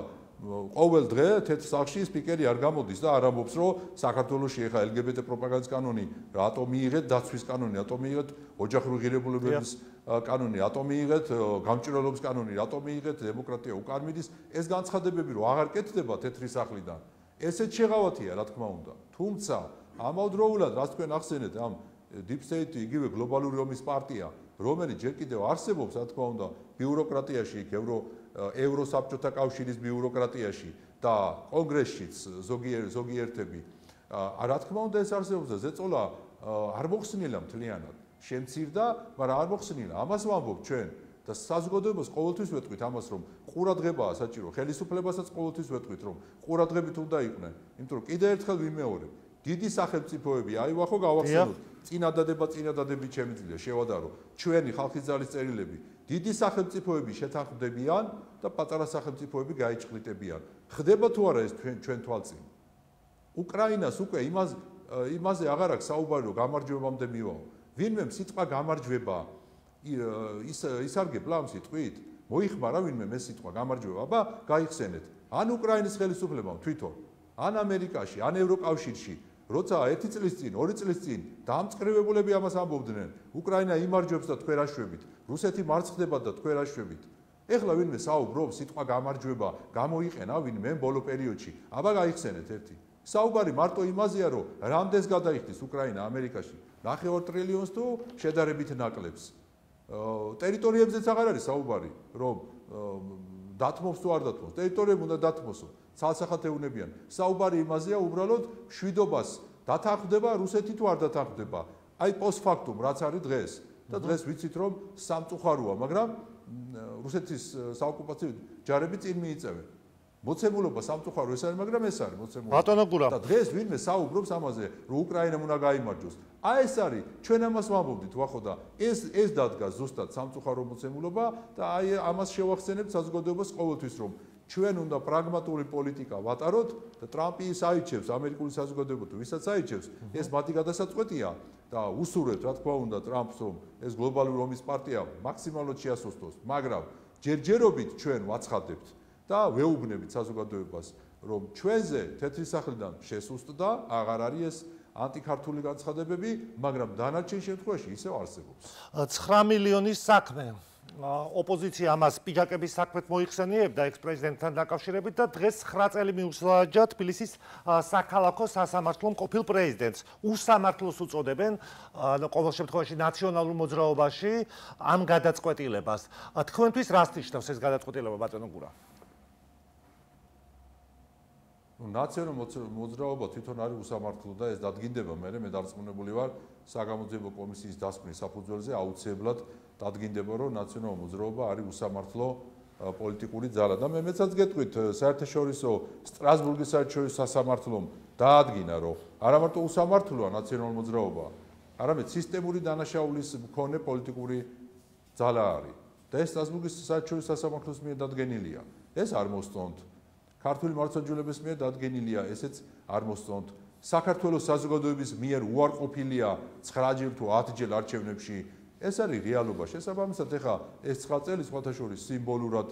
ყოველ დღე თეთრ სახლში სპიკერი არ გამოდის და არ ამბობს რომ საქართველოში ეხა LGBT პროპაგანდის კანონი, რატომ მიიღეთ დაცვის კანონი, რატომ მიიღეთ ოჯახური ღირებულებების კანონი, რატომ მიიღეთ გამჭვირვალობის კანონი, რატომ მიიღეთ დემოკრატია უკან მიდის, ეს განცხადებები რომ აღარ კეთდება თეთრი სახლიდან. ესეც შეღავათია, რა თქმა უნდა. თუმცა ამავდროულად, რაც თქვენ ახსენეთ, ამ Deep State იგივე გლობალური ომის პარტია, რომელიც ჯერ კიდევ არსებობს, რა თქმა უნდა, ბიუროკრატიაში, ევროსაბჭოთა კავშირის ბიუროკრატიაში და კონგრესშიც ზოგიერთები, რა თქმა უნდა, ეს არსებობს და ზეწოლა არ მოხსნილა მთლიანად. შემცირდა, მაგრამ არ მოხსნილა. ამას ვამბობ ჩვენ და საზოგადოებას ყოველთვის ვეტყვით ამას, რომ ყურადღებაა საჭირო, ხელისუფლებასაც ყოველთვის ვეტყვით, რომ ყურადღებით უნდა იყვნენ, იმიტომ რომ კიდევ ერთხელ ვიმეორებ, დიდი სახელმწიფოები, აი ვახო გავახსენოთ, წინადადებით შემიძლია შევადარო, ჩვენი ხალხის ძალის წერილები, დიდი სახელმწიფოები შეთანხმდებიან და პატარა სახელმწიფოები გაიჭყლიტებიან. ხდება თუ არა ეს ჩვენ თვალწინ? უკრაინას უკვე იმაზე აღარ აქვს საუბარი, რომ გამარჯვებამდე მივაო. ვინმე სიტყვა გამარჯვება ისარგებლა ამ სიტყვით? მოიხმარა ვინმე მე სიტყვა გამარჯვება? აბა გაიხსენეთ. ან უკრაინის ხელისუფლებამ თვითონ, ან ამერიკაში, ან ევროკავშირში, როცა 1 წლის წინ, 2 წლის წინ დამწყრევებულები ამას ამბობდნენ, უკრაინა იმარჯვებს და თქვენ აშვებით, რუსეთი მარცხდება და თქვენ აშვებით. ეხლა ვინმე საუბრობს სიტყვა გამარჯვება, გამოიყენა ვინმე ბოლო პერიოდში. აბა გაიხსენეთ ერთი. საუბარი მარტო იმაზეა, რომ რამდენს გადაიხდის უკრაინა ამერიკაში, 9 ტრილიონს თუ შედარებით ნაკლებს. ტერიტორიებზეც აღარ არის საუბარი, რომ დათმობს თუ არ დათმობს. ტერიტორიები უნდა დათმოსო, ცალსახათეუნებიან. საუბარი იმაზეა, უბრალოდ მშვიდობას დათანხმდება რუსეთი თუ არ დათანხმდება. აი პოსტფაქტუმ რაც არის დღეს და დღეს ვიცით, რომ სამწუხაროა, მაგრამ რუსეთის საოკუპაციო ჯარები წინ მიიწევენ. მოცემულობა სამწუხარო ეს არის, მაგრამ ეს არის მოცემულობა. ბატონო გურა. და დღეს ვინმე საუბრობს ამაზე, რომ უკრაინამ უნდა გაიმარჯვოს. აი ეს არის, ჩვენ ამას ვამბობდით ვახო და ეს დადგა ზუსტად სამწუხარო მოცემულობა და აი ამას შევახსენებთ საზოგადოებას ყოველთვის, რომ ჩვენ უნდა პრაგმატული პოლიტიკა ვატაროთ და ტრამპი ის აიჩევს ამერიკული საზოგადოება თუ ვისაც აიჩევს, ეს მათი გადასაწყვეტია და უსურვებთ, რა თქმა უნდა, ტრამპს, რომ ეს გლობალური ომის პარტია მაქსიმალურად შეასუსტოს, მაგრამ ჯერჯერობით ჩვენ ვაცხადებთ და ვეუბნებით საზოგადოებას, რომ ჩვენზე თეთრი სახლიდან შესუსტდა, აღარ არის ეს ანტიქართული განცხადებები, მაგრამ დანარჩენ შემთხვევაში ისევ არსებობს. 9 მილიონის საქმე. ოპოზიცია ამას პიჯაკების საქმეთ მოიხსენიებდა ექს-პრეზიდენტთან დაკავშირებით და დღეს 9 წელი მიუსაჯა თბილისის საქალაქო სასამართლომ ყოფილ პრეზიდენტს. უსამართლოს უწოდებენ ყოველ შემთხვევაში ნაციონალურ მოძრაობაში ამ გადაწყვეტილებას. თქვენთვის რას ნიშნავს ეს გადაწყვეტილება, ბატონო გურა? ნაციონალურ მოძრაობა თვითონ არის უსამართლო და ეს დადგინდება მე დარწმუნებული ვარ საგამოძიებო კომისიის დასკვნის საფუძველზე აუცილებლად დადგინდება რომ ნაციონალურ მოძრაობა არის უსამართლო პოლიტიკური ძალა და მეცაც გეტყვით საერთაშორისო სტრასბურგის საერთაშორისო სასამართლომ დაადგინა რომ არა მარტო უსამართლოა ნაციონალურ მოძრაობა არამედ სისტემური დანაშაულის მქონე პოლიტიკური ძალა არის და ეს სტრასბურგის საერთაშორისო სასამართლოს მიერ დადგენილია ეს არ მოსწონთ ქართული მართლმსაჯულების მიერ დადგენილია, ესეც არ მოსწონთ. საქართველოს საზოგადოების მიერ უარყოფილია 9-ჯერ თუ 10-ჯერ არჩევნებში. ეს არის რეალობა. შესაბამისად, ეხლა ეს 9 წელი სხვათა შორის სიმბოლურად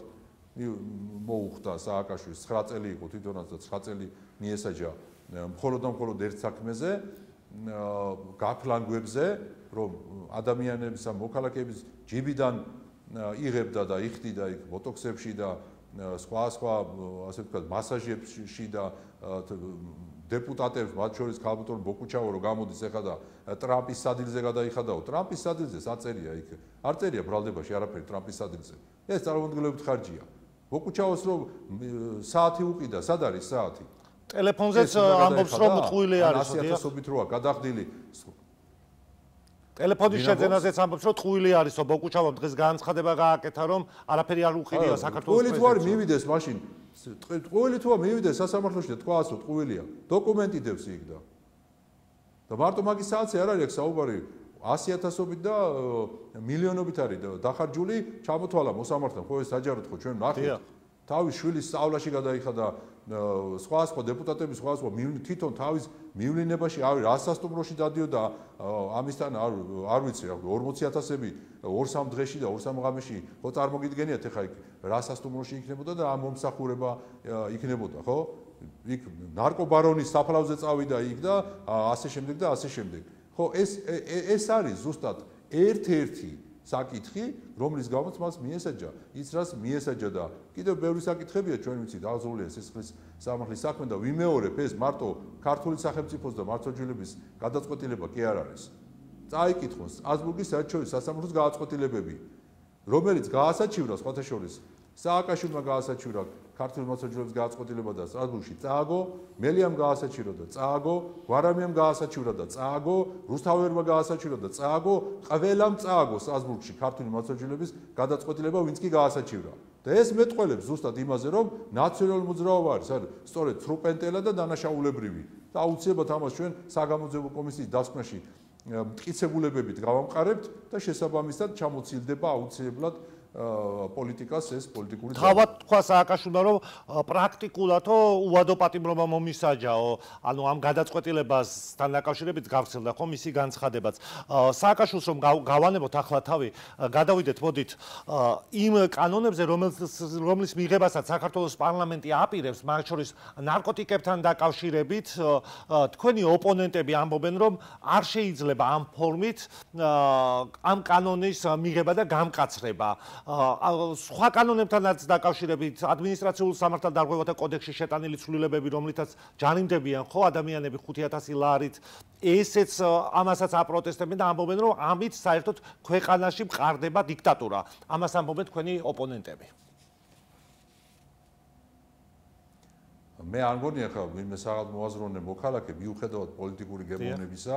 მოუხდა სააკაშვილის 9 წელი იყო თვითონაც და 9 წელი მიესაჯა მხოლოდ ერთ საქმეზე, გაფლანგვებზე, რომ ადამიანების ან მოქალაქეების ჯიბიდან იღებდა და იხდიდა იქ ბოტოქსებში და სხვა ასე ვთქვათ მასაჟებში და დეპუტატებს მათ შორის ქალბატონ ბოკუჩავო რო გამოდის ეხლა და ტრამპის სადილზე გადაიხადაო ტრამპის სადილზე საწერია იქ არ წერია ბრალდებაში არაფერი ტრამპის სადილზე ეს წარმომადგენლობით ხარჯია ბოკუჩავოს რო საათი უყიდა სად არის საათი ტელეფონზეც ამბობს რომ ტყუილი არის 100,000-ობით როა გადახდილი ტელეფონის შეძენაზეც ამბობს რომ ტყუილი არისო ბოკუჩავომ დღეს განცხადება გააკეთა რომ არაფერი არ უყიდია საქართველოს პრეზიდენტს. ტყუილი თუ არ მივიდეს მაშინ ტყუილი თუ არ მივიდეს სასამართლოში და თქვა ასო ტყუილია დოკუმენტი დევს იქ და მარტო მაგის საათზე არ არის საუბარი 100,000-ობით და მილიონობით არის დახარჯული ჩამოთვალა მოსამართლემ ხო ეს საჯაროდ ხო ჩვენ ნახეთ თავის შვილის სწავლაში გადაიხადა სხვა დეპუტატების სხვა თვითონ თავის მივლინებაში არის 100,000-ში დადიოდა ამისთან არ ვიცი 40,000-ები 2-3 დღეში და 2-3 ღამეში ხო წარმოგიდგენიათ ეხა იქ 100,000-ში იქნებოდა და ამ მომსახურება იქნებოდა ხო იქ ნარკობარონის საფლავზე წავიდა იქ და ასე შემდეგ და ასე შემდეგ ხო ეს არის ზუსტად ერთ-ერთი საკითხი, რომლის გამოც მას მიესაჯა, ის რაც მიესაჯა და კიდევ ბევრი საკითხებია ჩვენ ვიცით, აღზრულია სისხლის სამართლის საქმე და ვიმეორებ ეს მარტო ქართული სახელმწიფოს და მართლმსაჯულების გადაწყვეტილება კი არ არის. წაიკითხონ სტრასბურგის საერთაშორისო სასამართლოს გადაწყვეტილებები, რომელიც გაასაჩივრა სხვათა შორის სააკაშვილმა გაასაჩივრა ქართული მართლმსაჯულების გადაწყვეტილება და სტრასბურგში წააგო, მელიამ გაასაჩივრა და წააგო, გვარამიამ გაასაჩივრა და წააგო, რუსთავერმა გაასაჩივრა და წააგო, ყველამ წააგო სტრასბურგში ქართული მართლმსაჯულების გადაწყვეტილება, ვინც კი გაასაჩივრა. და ეს მეტყველებს ზუსტად იმაზე, რომ ნაციონალური მოძრაობა არის, სწორედ ცრუპენტელა და დანაშაულებრივი. და აუცილებლად ამას ჩვენ საგამოძიებო კომისიის დასკვნაში მტკიცებულებებით გავამყარებთ და შესაბამისად ჩამოცილდება აუცილებლად პოლიტიკას ეს პოლიტიკური თავად თქვა სააკაშვილმა რომ პრაქტიკულადო უადო პატიმრობა მომისაჯაო ანუ ამ გადაწყვეტილებასთან დაკავშირებით გავრცელდა ხო მისი განცხადებაც სააკაშვილს რომ გავანებოთ ახლა თავი გადავიდეთ მოდით იმ კანონებზე რომლის მიღებასაც საქართველოს პარლამენტი აპირებს მათ შორის ნარკოტიკებთან დაკავშირებით თქვენი ოპონენტები ამბობენ რომ არ შეიძლება ამ ფორმით ამ კანონის მიღება და გამკაცრება სხვა კანონებთანაც დაკავშირებით ადმინისტრაციულ სამართალდარღვევათა კოდექსში შეტანილი ცვლილებები, რომლითაც ჯარიმდებიან ხო ადამიანები 5000 ლარით, ესეც ამასაც აპროტესტებენ და ამბობენ, რომ ამით საერთოდ ქვეყანაში მყარდება დიქტატურა. ამას ამბობენ თქვენი ოპონენტები. მე არ მგონია ხა ვინმე საღად მოაზროვნე მოქალაქე მიუხედავად პოლიტიკური გემოვნებისა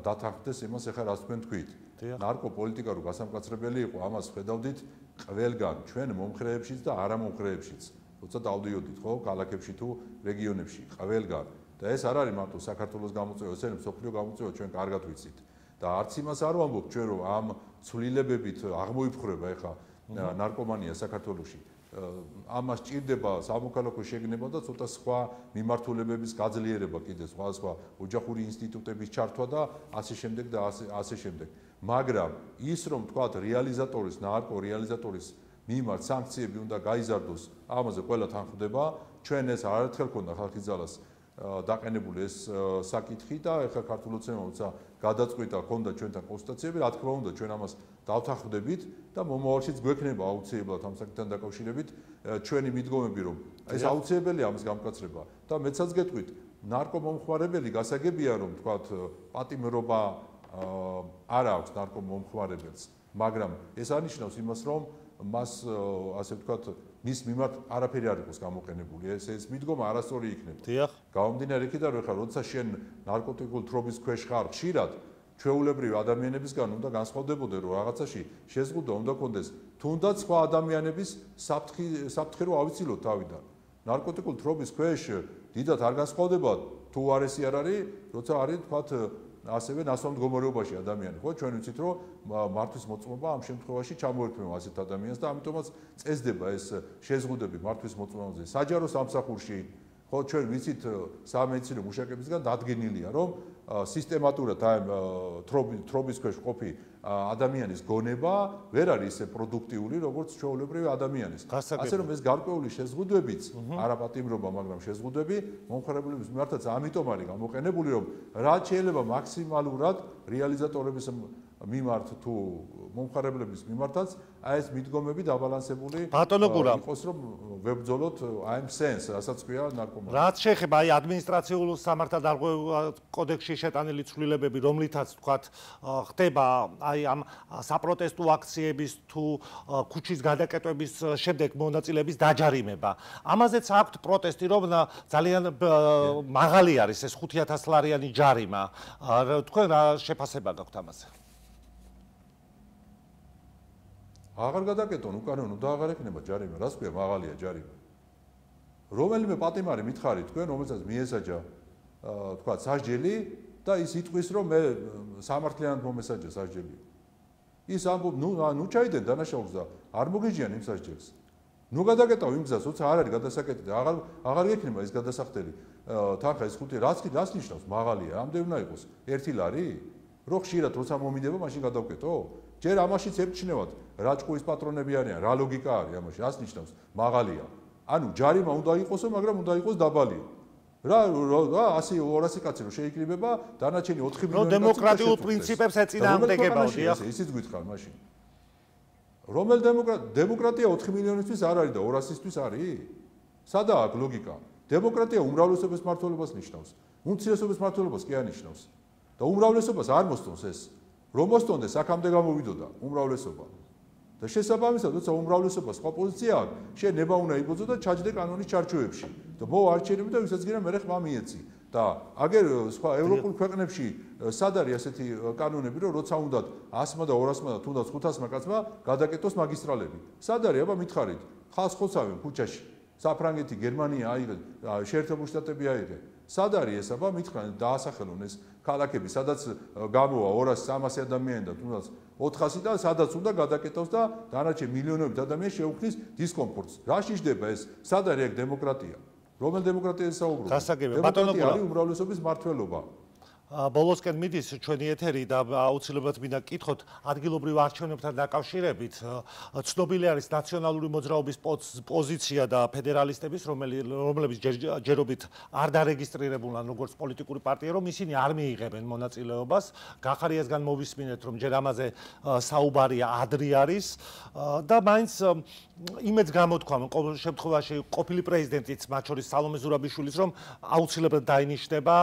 დათანხმდეს იმას ახლა რაც თქვენ თქვით. ნარკოპოლიტიკა რო გასამკაცრებელი იყო, ამას ხედავდით ყველგან, ჩვენ მომხრეებშიც და არამომხრეებშიც. როცა დავდიოდით ხო, ქალაქებში თუ რეგიონებში, ყველგან. და ეს არ არის მარტო საქართველოს გამოწვევა, ეს არის მსოფლიო გამოწვევა, ჩვენ კარგად ვიცით. და არც იმას არ ვამბობ ჩვენ რომ ამ ცვლილებებით აღმოიფხვრება ახლა ნარკომანია საქართველოში. ამას ჭირდება სამოქალაქო შეგნება და ცოტა სხვა მიმართულებების გაძლიერება კიდე სხვა ოჯახური ინსტიტუტების ჩართვა და ასე შემდეგ და ასე შემდეგ. მაგრამ ის რომ თქვათ რეალიზატორის ნარკო რეალიზატორის მიმართ სანქციები უნდა გაიზარდოს, ამაზე ყველა თანხმდება. ჩვენ ეს არაერთხელ ქონდა ხალხის ძალას დაყენებული ეს საკითხი და ეხლა ქართულ ოცნებამცა გადაწყვიტა ქონდა ჩვენთან კონსტიტუციები, რა თქმა უნდა ჩვენ ამას დავთანხმდებით და მომავალშიც გვექნება აუცილებლად ამ საკითხთან დაკავშირებით ჩვენი მიდგომები რომ ეს აუცილებელია ამის გამკაცრება და მეცაც გეტყვით ნარკომომხმარებელი გასაგებია რომ თქვათ პატიმრობა არ აქვს ნარკომომხმარებელს, მაგრამ ეს არნიშნავს იმას რომ მას ასე ვთქვათ მის მიმართ არაფერი არ იყოს გამოყენებული, ეს მიდგომა არასწორი იქნება. გამომდინარე იქიდან რომ ხა როცა შენ ნარკოტიკულ თრობის ქვეშ ხარ ხშირად ჩვეულებრივი ადამიანებისგან უნდა განსხვავდებოდე რომ რაღაცაში შეზღუდვა უნდა კონდეს თუნდაც სხვა ადამიანების საფრთხე რო ავიცილოთ თავიდან. ნარკოტიკულ თრობის ქვეშ დიდად არ განსხვავდება თუ არესი არ არის, როცა არის თქვათ ასევე ნასვამ მდგომარეობაში ადამიანი, ხო? ჩვენ ვიცით რომ მართვის მოწმობა ამ შემთხვევაში ჩამოერთვება ასეთ ადამიანს და ამიტომაც წესდება ეს შეზღუდები მართვის მოწმობაზე. საჯარო სამსახურში, ხო, ჩვენ ვიცით სამედიცინო მუშაკებისგან დადგენილია, რომ სისტემატურად აი თრობის ქვეშ ყოფი ადამიანის გონება ვერ არის ისე პროდუქტიული, როგორც ჩვეულებრივი ადამიანის. ასე რომ ეს გარკვეული შეზღუდვებიც, არა პატიმრობა, მაგრამ შეზღუდვები მომხმარებლების მიმართაც ამიტომ არის გამოყენებული, რომ რაც შეიძლება მაქსიმალურად რეალიზატორების მიმართ თუ მომხმარებლების მიმართაც აი ეს მიდგომები დაბალანსებული იყოს რომ ვებრძოლოთ აი ამ სენს, რასაც ქვია ნარკომანია. რაც შეეხება აი ადმინისტრაციულ სამართალდარღვევათა კოდექსში შეტანილი ცვლილებები, რომლითაც თქვათ ხდება აი ამ საპროტესტო აქციების თუ ქუჩის გადაკეტვების შემდეგ მონაწილეების დაჯარიმება. ამაზეც აქვთ პროტესტი, რომ ძალიან მაღალი არის ეს 5000 ლარიანი ჯარიმა. თქვენ რა შეფასება გაქვთ ამაზე? აღარ გადაკეტონ უკანონო და აღარ ექნება ჯარიმა, რას ქვია მაღალია ჯარიმა. რომელიმე პატიმარი მითხარით თქვენ, რომელსაც მიესაჯა თქვა სასჯელი და ის იტყვის რომ მე სამართლიანად მომესაჯა სასჯელი. ის ამბობ, ნუ ჩაიდენ დანაშაულს და არ მოგიჯიან იმ სასჯელს. ნუ გადაკეტავ იმ გზას, როცა არ არის გადასაკეტი და აღარ გექნება ის გადასახდელი თანხა ეს 5 რაც ნიშნავს მაღალია, ამდენ უნდა იყოს 1 ლარი? რო ხშირად როცა მომიდება, მაშინ გადავკეტო? ჯერ ამაშიც ემჩნევათ რა ჭკუის პატრონები არიან, რა ლოგიკა არის ამაში, რას ნიშნავს მაღალია. ანუ ჯარიმა უნდა იყოსო, მაგრამ უნდა იყოს დაბალი. რა 100-200 კაცი რო შეიკრიბება, დანარჩენი 4 მილიონი კაცი. დემოკრატიულ პრინციპებს ეწინააღმდეგებაო, დიახ. ისიც გითხარ მაშინ. რომელ დემოკრატია 4 მილიონისთვის არ არის და 200-ისთვის არის? სადაა აქ ლოგიკა? დემოკრატია უმრავლესობის მმართველობას ნიშნავს. უმცირესობის მმართველობას კი ანიშნავს. და უმრავლესობას არ მოსწონს ეს. რომ მოსწონდეს, აქამდე გამოვიდოდა უმრავლესობა. და შესაბამისად, როცა უმრავლესობა სხვა პოზიცია აქვს, შენ ნება უნდა იბოძო და ჩაჯდე კანონის ჩარჩოებში. და მოვა არჩევნები და ვისაც გინდა მე ხმა მიეცი. და აგერ სხვა ევროპულ ქვეყნებში სად არის ასეთი კანონები, რომ როცა უნდათ 100-მა და 200-მა და თუნდაც 500-მა კაცმა გადაკეტოს მაგისტრალები. სად არის, აბა მითხარით, ხალხს ხოცავენ ქუჩაში. საფრანგეთი, გერმანია აიღეს, შეერთებული შტატები აიღეს. სად არის ეს, აბა მითხრან დაასახელონ ეს ქალაქები, სადაც გამოვა 200-300 ადამიანი და თუნდაც 400 და სადაც უნდა გადაკეტოს და დანარჩენ მილიონობით ადამიანს შეუქმნის დისკომფორტს. რა შეждდება ეს? სად არის აქ დემოკრატია? რომელ დემოკრატიაზე საუბრობთ? დემოკრატია არის უმრავლესობის მმართველობა. ბოლოსკენ მიდის ჩვენი ეთერი და აუცილებლად მინდა გკითხოთ ადგილობრივ არჩევნებთან დაკავშირებით ცნობილი არის ნაციონალური მოძრაობის პოზიცია და ფედერალისტების რომლებიც ჯერობით არ დარეგისტრირებულან როგორც პოლიტიკური პარტია რომ ისინი არ მიიღებენ მონაწილეობას გახარიასგან მოვისმინეთ რომ ჯერ ამაზე საუბარია ადრე არის და მაინც იმედს გამოთქვამენ ყოველ შემთხვევაში ყოფილი პრეზიდენტიც მათ შორის სალომე ზურაბიშვილის რომ აუცილებლად დაინიშნება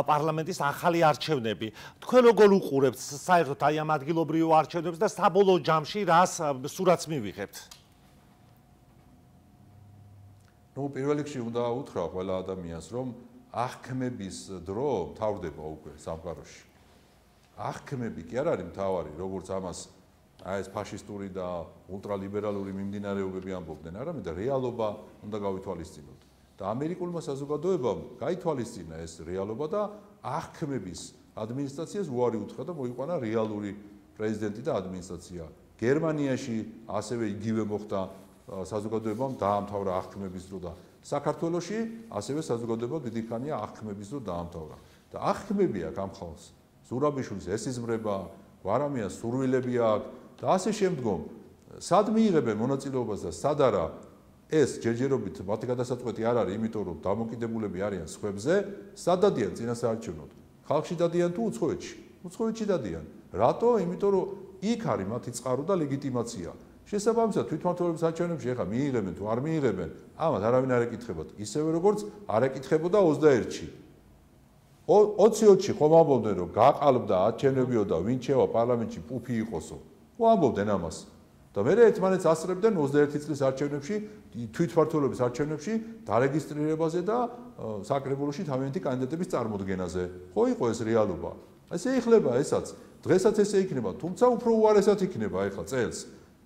პარლამენტის ახალი არჩევნები. თქვენ როგორ უყურებთ საერთოდ აი ამ ადგილობრივ არჩევნებს და საბოლოო ჯამში რას სურათს მივიღებთ? ნუ პირველ რიგში უნდა უთხრა ყველა ადამიანს რომ აღქმების დრო მთავრდება უკვე სამყაროში. აღქმები კი არ არის მთავარი, როგორც ამას აი ეს ფაშისტური და ულტრალიბერალური მიმდინარეობები ამბობდნენ, არამედ რეალობა უნდა გავითვალისწინოთ. და ამერიკულმა საზოგადოებამ გაითვალისწინა ეს რეალობა და აღქმების ადმინისტრაციას უარი უთხრა და მოიყვანა რეალური პრეზიდენტი და ადმინისტრაცია. გერმანიაში ასევე იგივე მოხდა საზოგადოებამ დაამთავრა აღქმების დრო და საქართველოში ასევე საზოგადოებამ დიდი ხანია აღქმების დრო დაამთავრა. და აღქმები აქვს ამ ხალხს. ზურაბიშვილის ესიზმრება, ვარამიას სურვილები აქვს და ასე შემდგომ. სად მიიღებენ მონაწილეობას და სად არა ეს ჯერჯერობით მათი გადასაწყვეტი არ არის, იმიტომ რომ დამოკიდებულები არიან სხვებზე, სად დადიან წინასაარჩევნოდ? ხალხში დადიან თუ უცხოეთში? უცხოეთში დადიან. რატო? იმიტომ რომ იქ არის მათი წყარო და ლეგიტიმაცია. შესაბამისად, თვითმმართველობის არჩევნებში ახლა მიიღებენ თუ არ მიიღებენ, ამათ არავინ არ ეკითხებათ. ისევე როგორც არ ეკითხებოდა 21-ში. 20-ში ხომ ამბობდნენ რომ გაყალბდა არჩევნებიო და ვინ შევა პარლამენტში პუფი იყოსო. ხო ამბობდნენ ამას. და მე ერთმანეთს ასწრებდნენ 21 წლის არჩევნებში, თვითმმართველობის არჩევნებში დარეგისტრირებაზე და საკრებულოში თავიანთი კანდიდატების წარმოდგენაზე. ხო იყო ეს რეალობა. ესე იხლება ესაც. დღესაც ესე იქნება, თუმცა უფრო უარესად იქნება ეხლა წელს.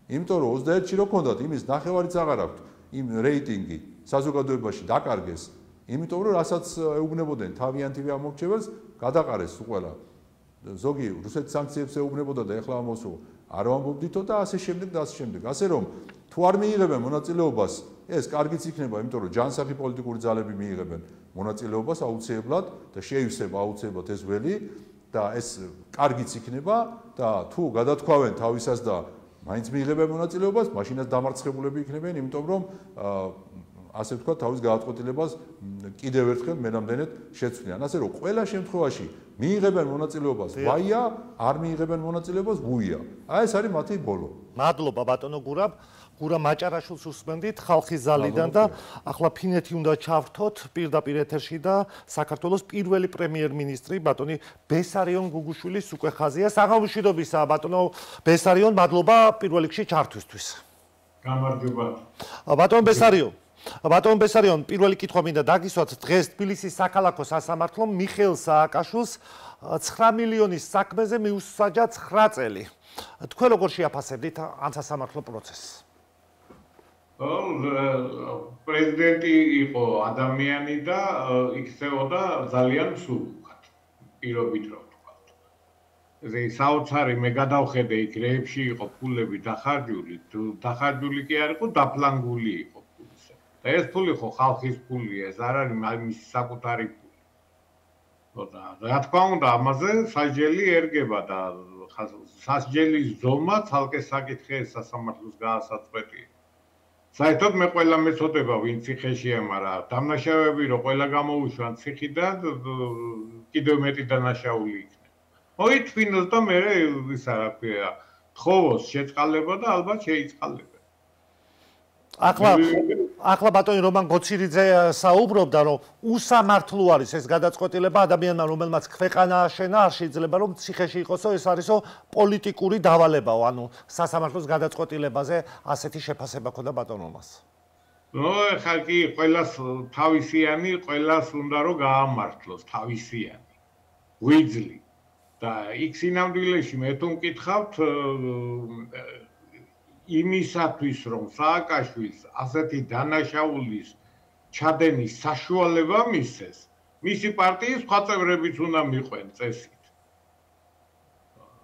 იმიტომ რომ 21-ში რო ქონდათ იმის ნახევარიც აღარ აქვთ, იმ რეიტინგი საზოგადოებაში დაკარგეს. იმიტომ რომ რასაც ეუბნებოდნენ თავიანთი ამორჩეველს, გადაყარეს უყველა. ზოგი რუსეთის სანქციებს ეუბნებოდა და ეხლა ამოსულ არ ვამბობდითო და ასე შემდეგ და ასე შემდეგ. ასე რომ თუ არ მიიღებენ მონაწილეობას, ეს კარგიც იქნება, იმიტომ რომ ჯანსაღი პოლიტიკური ძალები მიიღებენ მონაწილეობას აუცილებლად და შეივსება აუცილებლად ეს ველი და ეს კარგიც იქნება და თუ გადათქვავენ თავისას და მაინც მიიღებენ მონაწილეობას, მაშინაც დამარცხებულები იქნებიან, იმიტომ რომ ასე ვთქვათ, თავის გააწყოტილებას კიდევ ერთხელ მერამდენედ შეცვლიან. ასე რომ ყველა შემთხვევაში მიიღებენ მონაწილეობას, ვაია, არ მიიღებენ მონაწილეობას, ვუია. აი ეს არის მათი ბოლო. მადლობა ბატონო გურამ მაჭარაშვილს უსმენდით ხალხის ზალიდან და ახლა ფინეთი უნდა ჩავრთოთ პირდაპირ ეთერში და საქართველოს პირველი პრემიერ-მინისტრი ბატონი ბესარიონ გუგუშვილის უკვე ხაზია. საღამომშვიდობისა ბატონო ბესარიონ, მადლობა პირველ რიგში ჩართვისთვის. გამარჯობა. ბატონ ბესარიონ, პირველი კითხვა მინდა დაგისვათ დღეს თბილისის საქალაქო სასამართლომ მიხეილ სააკაშვილს 9 მილიონის საქმეზე მიუსაჯა 9 წელი. თქვენ როგორ შეაფასებდით ამ სასამართლო პროცესს? პრეზიდენტი იყო ადამიანი და იქცეოდა ძალიან მსუბუქად. პირობით რომ ვთქვათ. საოცარი მე გადავხედე იქ რეებში იყო ფულები დახარჯული, დახარჯული კი არ იყო, დაფლანგული იყო. და ეს ფული ხო ხალხის ფულია, ეს არ არის მისი საკუთარი ფული. რა თქმა უნდა, ამაზე სასჯელი ერგება და სასჯელის ზომა ცალკე საკითხია სასამართლოს გაასაწყვეტია. საერთოდ მე ყველა მეწოდება ვინ ციხეშია, მაგრამ დამნაშავეები რომ ყველა გამოუშვან ციხიდან კიდევ მეტი დანაშაული იქნება. მოითმინოს და მე ისა რა ქვია, თხოვოს შეწყალება და ალბათ შეიწყალებენ. ახლა ბატონი რომან გოცირიძე საუბრობდა, რომ უსამართლო არის ეს გადაწყვეტილება ადამიანმა, რომელმაც ქვეყანა აშენა, არ შეიძლება რომ ციხეში იყოსო, ეს არისო პოლიტიკური დავალებაო, ანუ სასამართლოს გადაწყვეტილებაზე ასეთი შეფასება ქონდა ბატონობას. ეხლა კი ყველას თავისიანი, ყველას უნდა რომ გაამართლოს თავისიანი. ვიძლი და იქ სინამდვილეში მე თუ მკითხავთ იმისათვის რომ სააკაშვილს ასეთი დანაშაულის ჩადენის საშუალება მისცეს, მისი პარტიის სხვა წევრებიც უნდა მიყვნენ წესით.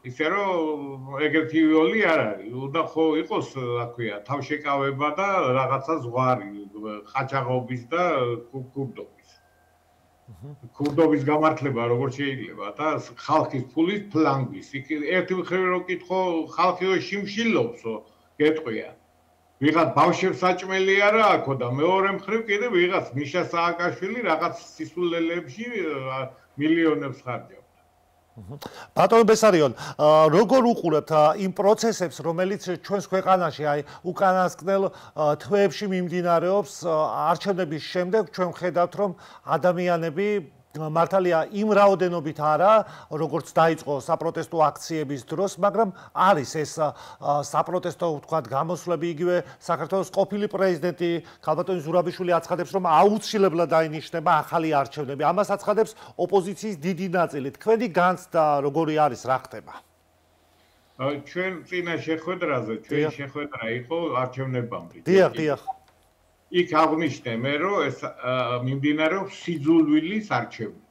ისე რომ ეგრეთი ვიოლი არ არის, უნდა ხო იყოს, რა ქვია, თავშეკავება და რაღაცა ზღვარი ყაჩაღობის და კურდობის. კურდობის გამართლება როგორ შეიძლება და ხალხის ფულის ფლანგვის. იქ ერთი მხრივ რო კითხო, ხალხი შიმშილობსო, გეტყვია. ვიღაც ბავშვებს საჭმელი არა აქო და მეორე მხრივ კიდე ვიღაც მიშა სააკაშვილი რაღაც სისულელებში მილიონებს ხარჯავდა. ბატონო ბესარიონ, როგორ უყურებთ იმ პროცესებს, რომელიც ჩვენს ქვეყანაში აი უკანასკნელ თვეებში მიმდინარეობს არჩევნების შემდეგ, ჩვენ ხედავთ რომ ადამიანები მართალია იმ რაოდენობით არა, როგორც დაიწყო საპროტესტო აქციების დროს, მაგრამ არის ეს საპროტესტო ვთქვათ გამოსვლები, იგივე საქართველოს ყოფილი პრეზიდენტი ქალბატონი ზურაბიშვილი აცხადებს, რომ აუცილებლად დაინიშნება ახალი არჩევნები. ამას აცხადებს ოპოზიციის დიდი ნაწილი. თქვენი განცდა როგორი არის, რა ხდება? ჩვენ წინა შეხვედრაზე, ჩვენი შეხვედრა იყო არჩევნებამდე. დიახ. იქ აღნიშნე მე, რომ ეს მიმდინარეობს სიძულვილის არჩევნები.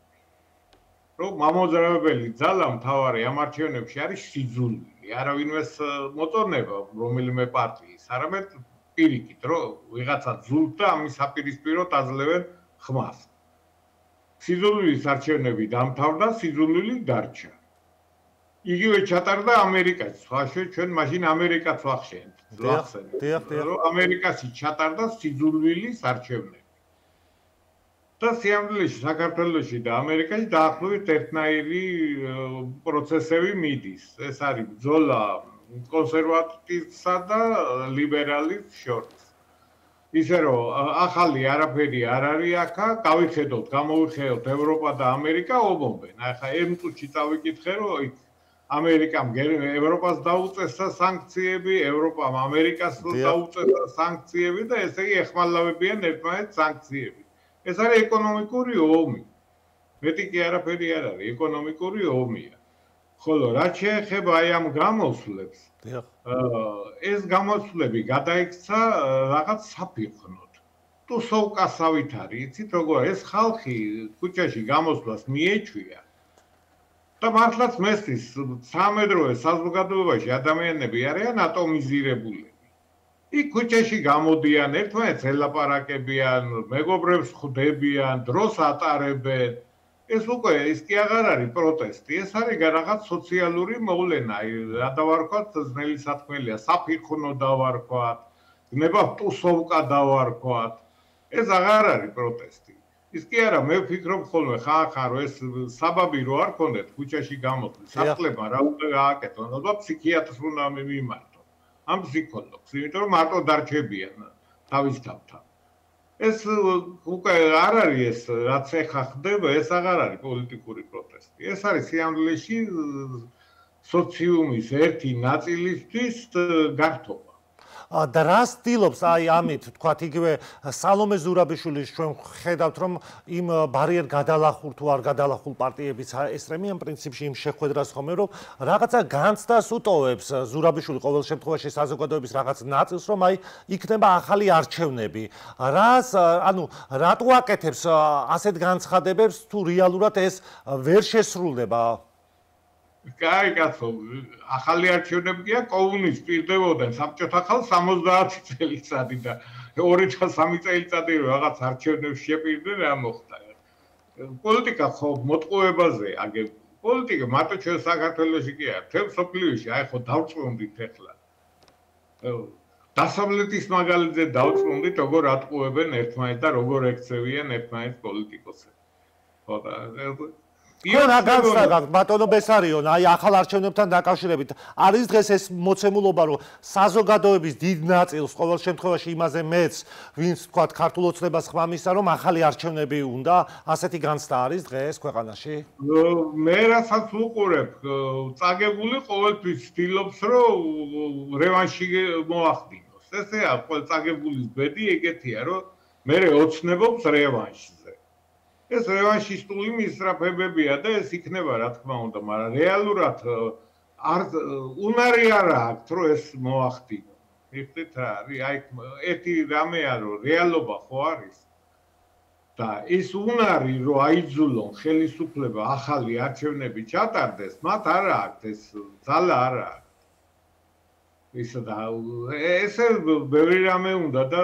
რომ მამოძრავებელი ძალა მთავარი ამ არჩევნებში არის სიძულვილი. არავინმეს მოწონება რომელიმე პარტიის, არამედ პირიქით, რომ ვიღაცა ძულს და ამის საპირისპიროდ აძლევენ ხმას. სიძულვილის არჩევნები დამთავრდა, სიძულვილი დარჩა. იგივე ჩატარდა ამერიკაში. ხაშე ჩვენ მაშინ ამერიკაც ვახშენთ. რომ ამერიკაში ჩატარდა სიძულვილის არჩევნები. და სიამოვნებაში საქართველოში და ამერიკაში დაახლოებით ერთნაირი პროცესები მიდის. ეს არის ბრძოლა კონსერვატივსა და ლიბერალის შორის. ისე რომ ახალი არაფერი არ არის აქა, გავიხედოთ, გამოვიხედოთ ევროპა და ამერიკა ობომბენ. ახლა ერთ წუთში წავიკითხე, რომ იქ ამერიკამ ევროპას დაუწესა სანქციები, ევროპამ ამერიკას დაუწესა სანქციები და ესე იგი ეხმალავებიან ერთმანეთს სანქციები. ეს არის ეკონომიკური ომი. მეტი კი არაფერი არ არის, ეკონომიკური ომია. ხოლო რაც შეეხება აი ამ გამოსვლებს, ეს გამოსვლები გადაიქცა რაღაც საფიქროდ. ტუსოვკასავით არის, იცით როგორ ეს ხალხი ქუჩაში გამოსვლას მიეჩვია. და მართლაც მესმის სამედროვე საზოგადოებაში ადამიანები არიან ატომიზირებულები. იქ ქუჩაში გამოდიან, ერთმანეთს ელაპარაკებიან, მეგობრებს ხვდებიან, დროს ატარებენ. ეს უკვე ის კი აღარ არის პროტესტი, ეს არის რაღაც სოციალური მოვლენა, რა დავარქვათ, ძნელი სათქმელია, საფიქრო დავარქვათ, ნება ტუსოვკა დავარქვათ. ეს აღარ არის პროტესტი. ის კი არა, მე ვფიქრობ ხოლმე ხახან რომ ეს საბაბი რო არ ქონდეთ ქუჩაში გამოსვლის, საფრთხება რა უნდა გააკეთონ, ალბათ ფსიქიატრს უნდა მიმართონ. ამ ფსიქოლოგს, იმიტომ რომ მარტო დარჩებიან თავის თავთან. ეს უკვე არ არის ეს რაც ეხა ხდება, ეს აღარ არის პოლიტიკური პროტესტი. ეს არის სიამოვნებაში სოციუმის ერთი ნაწილისთვის გართობა. და რა ცდილობს აი ამით თქვათ იგივე სალომე ზურაბიშვილის ჩვენ ხედავთ რომ იმ ბარიერ გადალახულ თუ არ გადალახულ პარტიებიც ესწრებიან პრინციპში იმ შეხვედრას ხომ რომ რაღაცა განცდას უტოვებს ზურაბიშვილი ყოველ შემთხვევაში საზოგადოების რაღაც ნაწილს რომ აი იქნება ახალი არჩევნები. რას ანუ რატო აკეთებს ასეთ განცხადებებს თუ რეალურად ეს ვერ შესრულდება? კაი კაცო, ახალი არჩევნებია კომუნისტ პირდებოდნენ საბჭოთა ხალხს 70 წელიწადი და 2-3 წელიწადი რაღაც არჩევნებს შეპირდნენ რა მოხდა. პოლიტიკა ხო მოტყუებაზე აგებ. პოლიტიკა მარტო ჩვენ საქართველოში კი არა, თემ სოფლიოში აი ხო დავწვევდით ეხლა. დასავლეთის მაგალითზე დავწვევდით როგორ ატყუებენ ერთმანეთს და როგორ ექცევიან ერთმანეთს პოლიტიკოსები. ხო და რა განსაკუთრებით ბატონო ბესარიონ, აი ახალ არჩევნებთან დაკავშირებით არის დღეს ეს მოცემულობა, რომ საზოგადოების დიდ ნაწილს ყოველ შემთხვევაში იმაზე მეც, ვინც თქვათ ქართულ ოცნებას ხმამისა, რომ ახალი არჩევნები უნდა, ასეთი განცდა არის დღეს ქვეყანაში? მე რასაც ვუყურებ, წაგებული ყოველთვის ცდილობს, რომ რევანში მოახდინოს. ესეა ყოველ წაგებულის ბედი ეგეთია, რომ მე ოცნებობს რევანშზე. ეს რევანშისტული მისწრაფებებია და ეს იქნება რა თქმა უნდა, მაგრამ რეალურად უნარი არ აქვს რომ ეს მოახდინო. ეხეთ რა არის? აი ერთი რამეა რომ რეალობა ხო არის და ეს უნარი რომ აიძულონ ხელისუფლება ახალი არჩევნები ჩატარდეს, მათ არ აქვს ეს ძალა არ აქვს. ისე და ესე ბევრი რამე უნდა და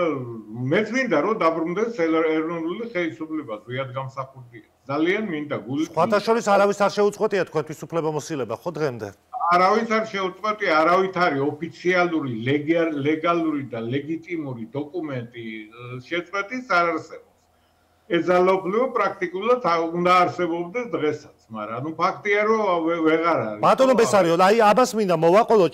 მეც მინდა რომ დაბრუნდეს ეროვნული ხელისუფლება ზუსტად გამსახურდია. ძალიან მინდა გული. სხვათა შორის არავის არ შეუწყვეტია თქვენთვის უფლებამოსილება ხო დღემდე? არავის არ შეუწყვეტია, არავით არის ოფიციალური ლეგალური და ლეგიტიმური დოკუმენტი შეწყვეტის არ არსებობს. ეძალობლივ პრაქტიკულად უნდა არსებობდეს დღესაც, მაგრამ ნუ ფაქტია რომ ვეღარ არის. ბატონო ბესარიონ, აი აბას მინდა მოვაყოლო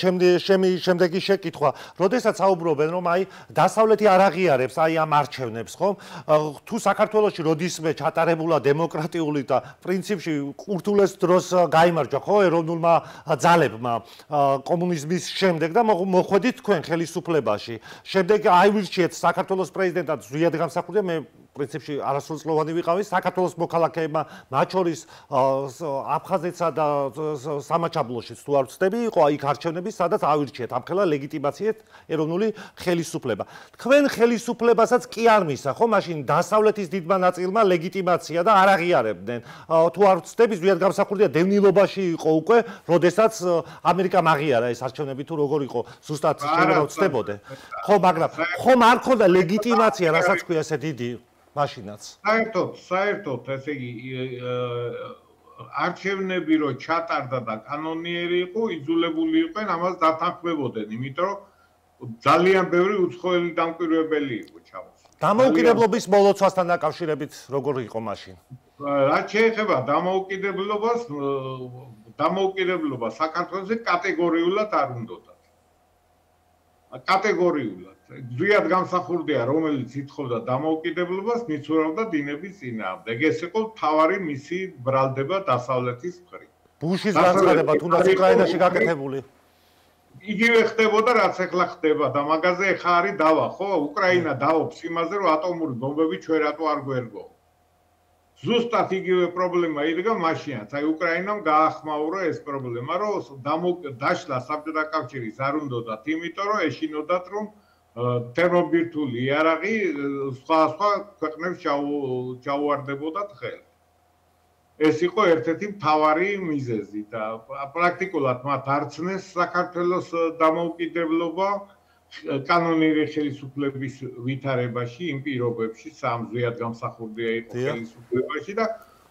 შემდეგი შეკითხვა. როდესაც საუბრობენ რომ აი დასავლეთი არ აღიარებს აი ამ არჩევნებს, ხო? თუ საქართველოში როდისმე ჩატარებულა დემოკრატიული და პრინციპში ურთულეს დროს გაიმარჯვა, ხო, ეროვნულმა ძალებმა კომუნიზმის შემდეგ და მოხვედით თქვენ ხელისუფლებაში. შემდეგ აივირჩიეთ საქართველოს პრეზიდენტად ზვიად გამსახურდია, მე პრინციპში არასრულწლოვანი ვიყავი, საქართველოს მოქალაქეებმა, მათ შორის აფხაზეთსა და სამაჩაბლოშიც თუ არ ვცდები, იყო იქ არჩევნები, სადაც ავირჩიეთ ამხელა ლეგიტიმაციით ეროვნული ხელისუფლება. თქვენ ხელისუფლებასაც კი არ მისცა, ხო, მაშინ დასავლეთის დიდმა ნაწილმა ლეგიტიმაცია და არ აღიარებდნენ. თუ არ ვცდები, ზვიად გამსახურდია დევნილობაში იყო უკვე, როდესაც ამერიკამ აღიარა ეს არჩევნები თუ როგორ იყო, ზუსტად შეიძლება ვცდებოდე. ხო, მაგრამ ხომ არ ქონდა ლეგიტიმაცია, რასაც ქვია ესე დიდი მაშინაც. საერთოდ, ესე იგი არჩევნები რო ჩატარდა და კანონიერი იყო, იძულებული იყვნენ ამას დათანხმებოდნენ, იმიტომ რომ ძალიან ბევრი უცხოელი დამკვირვებელი იყო ჩამოსული. დამოუკიდებლობის მოლოცვასთან დაკავშირებით როგორ იყო მაშინ? რაც შეეხება დამოუკიდებლობას, დამოუკიდებლობა საქართველოს კატეგორიულად არ უნდათ. კატეგორიულად. ზვიად გამსახურდია, რომელიც ითხოვდა დამოუკიდებლობას, მიცურავდა დინების წინააღმდეგ. ეს იყო მთავარი მისი ბრალდება დასავლეთის მხრივ. ბუშის განცხადება თუნდაც უკრაინაში გაკეთებული. იგივე ხდებოდა, რაც ახლა ხდება და მაგაზე ახლა არის დავა, ხო? უკრაინა დავობს იმაზე, რომ ატომური ბომბები ჩვენ რატო არ გვერგო. ზუსტად იგივე პრობლემა იდგა მაშინაც. აი უკრაინამ გაახმაურა ეს პრობლემა, რომ დაშლა საბჭოთა კავშირის არ უნდათ, იმიტომ რომ ეშინოდათ რომ თერმობირთული იარაღი სხვა ქვეყნებს ჩაუვარდებოდათ ხელს. ეს იყო ერთ-ერთი მთავარი მიზეზი და პრაქტიკულად მათ არცნეს საქართველოს დამოუკიდებლობა კანონიერი ხელისუფლების ვითარებაში, იმ პირობებში, სამზვიად გამსახურდია იყო ხელისუფლებაში და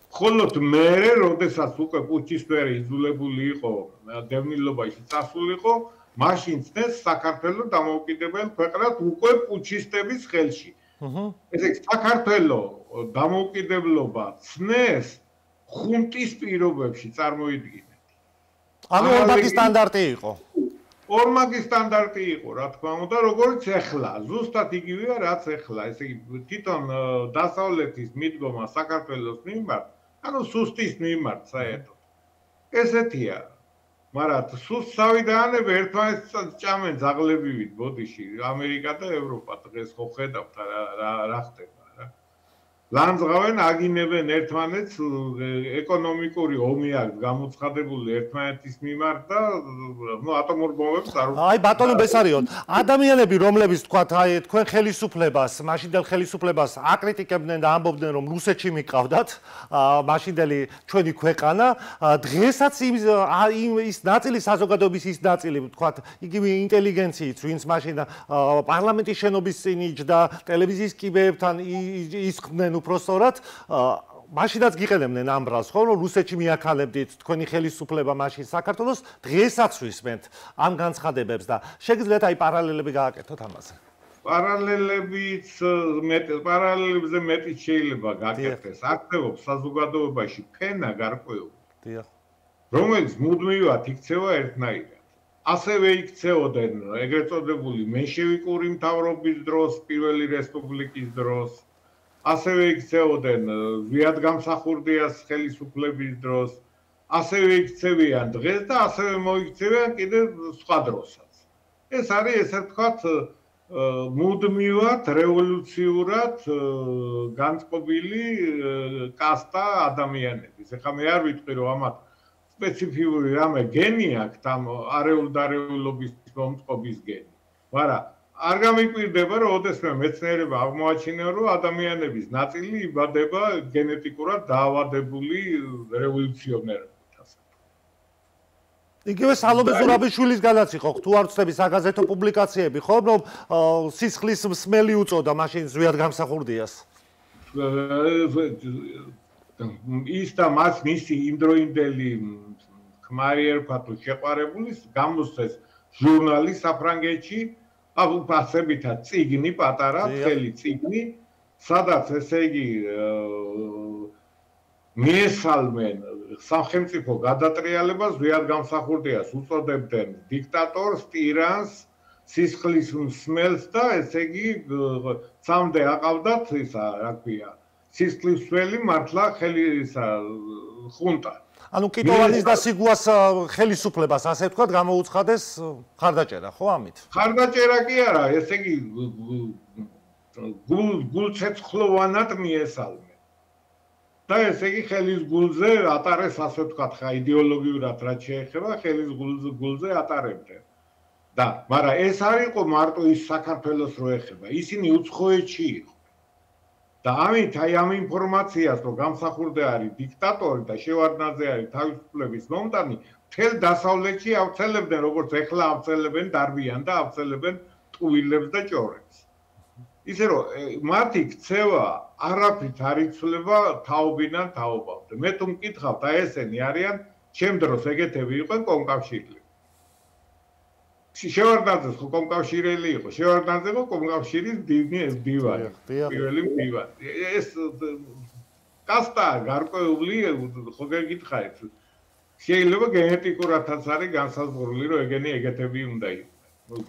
ხოლოდ მერე, როდესაც უკვე პუჩისტვერი იძულებული იყო დევნილობაში წასულიყო, მაშინ ცნეს საქართველოს დამოუკიდებელ ქვეყნად უკვე პუჩისტების ხელში. ესე იგი, საქართველოს დამოუკიდებლობა ცნეს ხუნტის პირობებში, წარმოიდგინეთ. ანუ ორმაგი სტანდარტი იყო. ორმაგი სტანდარტი იყო, რა თქმა უნდა, როგორც ახლა, ზუსტად იგივეა, რაც ახლა. ესე იგი, თვითონ დასავლეთის მიდგომა საქართველოს მიმართ, ანუ სუსტის მიმართ საერთოდ. ესეთია. მაგრამ სავიდანები ერთმანეთს ჭამენ ძაღლებივით ბოდიში, ამერიკა და ევროპა დღეს ხო ხედავთ რა ხდება. ლანძღავენ, აგინებენ ერთმანეთს, ეკონომიკური ომი აქვს გამოცხადებული ერთმანეთის მიმართ და ატომურ ბომბებს არ აი ბატონო ბესარიონ, ადამიანები რომლებიც თქვათ აი თქვენ ხელისუფლებას, მაშინდელ ხელისუფლებას აკრიტიკებდნენ და ამბობდნენ რომ რუსეთში მიყავდათ, მაშინდელი ჩვენი ქვეყანა, დღესაც ის ნაწილი საზოგადოების ის ნაწილი თქვათ, იგივე ინტელიგენციით, ვინც მაშინ პარლამენტის შენობის წინ იჯდა, ტელევიზიის კიბეებთან ისხდნენ უпроსტორად მაშინაც გიყენებდნენ ამ ბრალს, ხო, რომ რუსეთში მიაქალებდით თქვენი ხელისუფლება მაშინ საქართველოს, დღესაც ვისმენთ ამ განცხადებებს და შეგიძლიათ აი პარალელები გააკეთოთ ამაზე. პარალელებიც პარალელებზე მეტი შეიძლება გაკეთდეს. არსებობს საზოგადოებაში ფენა გარკვეული. დიახ. რომელიც მუდმივად იქცევა ერთნაირად. ასევე იქცეოდნენ ეგრეთ წოდებული მენშევიკური მთავრობის დროს, პირველი რესპუბლიკის დროს, ასევე იქცეოდნენ ზვიადგამსახურდიას ხელისუფლების დროს, ასევე იქცევიან დღეს და ასევე მოიქცევიან კიდევ სხვა დროსაც. ეს არის ესე ვთქვათ მუდმივად რევოლუციურად განწყობილი კასტა ადამიანების. ეხლა მე არ ვიტყვი რომ ამათ სპეციფიური რამე გენი აქვს ამ არეულდარეულობის მომწყობის გენი. მაგრამ არ გამიკვირდება რომ ოდესმე მეცნიერება აღმოაჩინა რომ ადამიანების ნაწილი იბადება გენეტიკურად დაავადებული რევოლუციონერებით. იგივე სალომე ზურაბიშვილის იყო თუ არ ვცდები საგაზეთო პუბლიკაციები ხო რომ სისხლის მსმელი უწოდა მაშინ ზვიადგამსახურდიას. ის და მისი იმდროინდელი ქმარი ერქვა თუ შეყვარებული გამოსცეს ჟურნალი საფრანგეთში ასებითად წიგნი პატარა წელი წიგნი სადაც ესე იგი მიესალმენ სახელმწიფო გადატრიალებას ზვიადგამსახურდიას უწოდებდნენ დიქტატორს ტირანს სისხლის მსმელს და ესე იგი წამდე აყავდათ ისა რა ქვია სისხლისმსმელი მართლა ხუნტა. ანუ კიტოვანის და სიგუას ხელისუფლებას ასე ვთქვათ გამოუცხადეს ხარდაჭერა, ხო ამით? ხარდაჭერა კი არა, ესე იგი გულცეცხლოვანად მიესალმე. და ესე იგი ხელის გულზე ატარეს ასე ვთქვათ ხა იდეოლოგიურად რაც შეეხება ხელის გულზე ატარებდნენ. და მაგრამ ეს არ იყო მარტო ის საქართველოს რო ეხება, ისინი უცხოეთში იყო. და ამით აი ამ ინფორმაციას რომ გამსახურდე არის დიქტატორი და შევარდნაძე არის თავისუფლების მომტანი მთელ დასავლეთში ავრცელებდნენ როგორც ეხლა ავრცელებენ დარბიან და ავრცელებენ ტყუილებს და ჭორებს ისე რომ მათი ქცევა არაფრით არ იცვლება თაობიდან თაობამდე მე თუ მკითხავთ აი ესენი არიან ჩემ დროს ეგეთები იყვენ კომკავშირლები შევარდნაძეს ხო კომკავშირელი იყო შევარდნაძე იყო კომკავშირის დივანი პირველი დივანი ეს კასტა გარკვეული ხო გეკითხაით შეიძლება გენეტიკურადაც არის განსაზღვრული რომ ეგეთები უნდა იყოს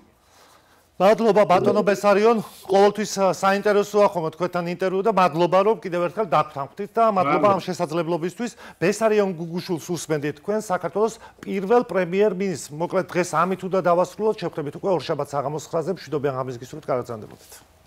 მადლობა ბატონო ბესარიონ ყოველთვის საინტერესოა ხომ თქვენთან ინტერვიუ და მადლობა რომ კიდევ ერთხელ დაგთანხმდით და მადლობა ამ შესაძლებლობისთვის ბესარიონ გუგუშვილს უსმენდით თქვენ საქართველოს პირველ პრემიერ-მინისტრს მოკლედ დღეს ამით უნდა დავასრულოთ შევხვდებით უკვე ორშაბათ საღამოს 9-ზე მშვიდობიან ღამის გისურვით გადაგზავნებოდეთ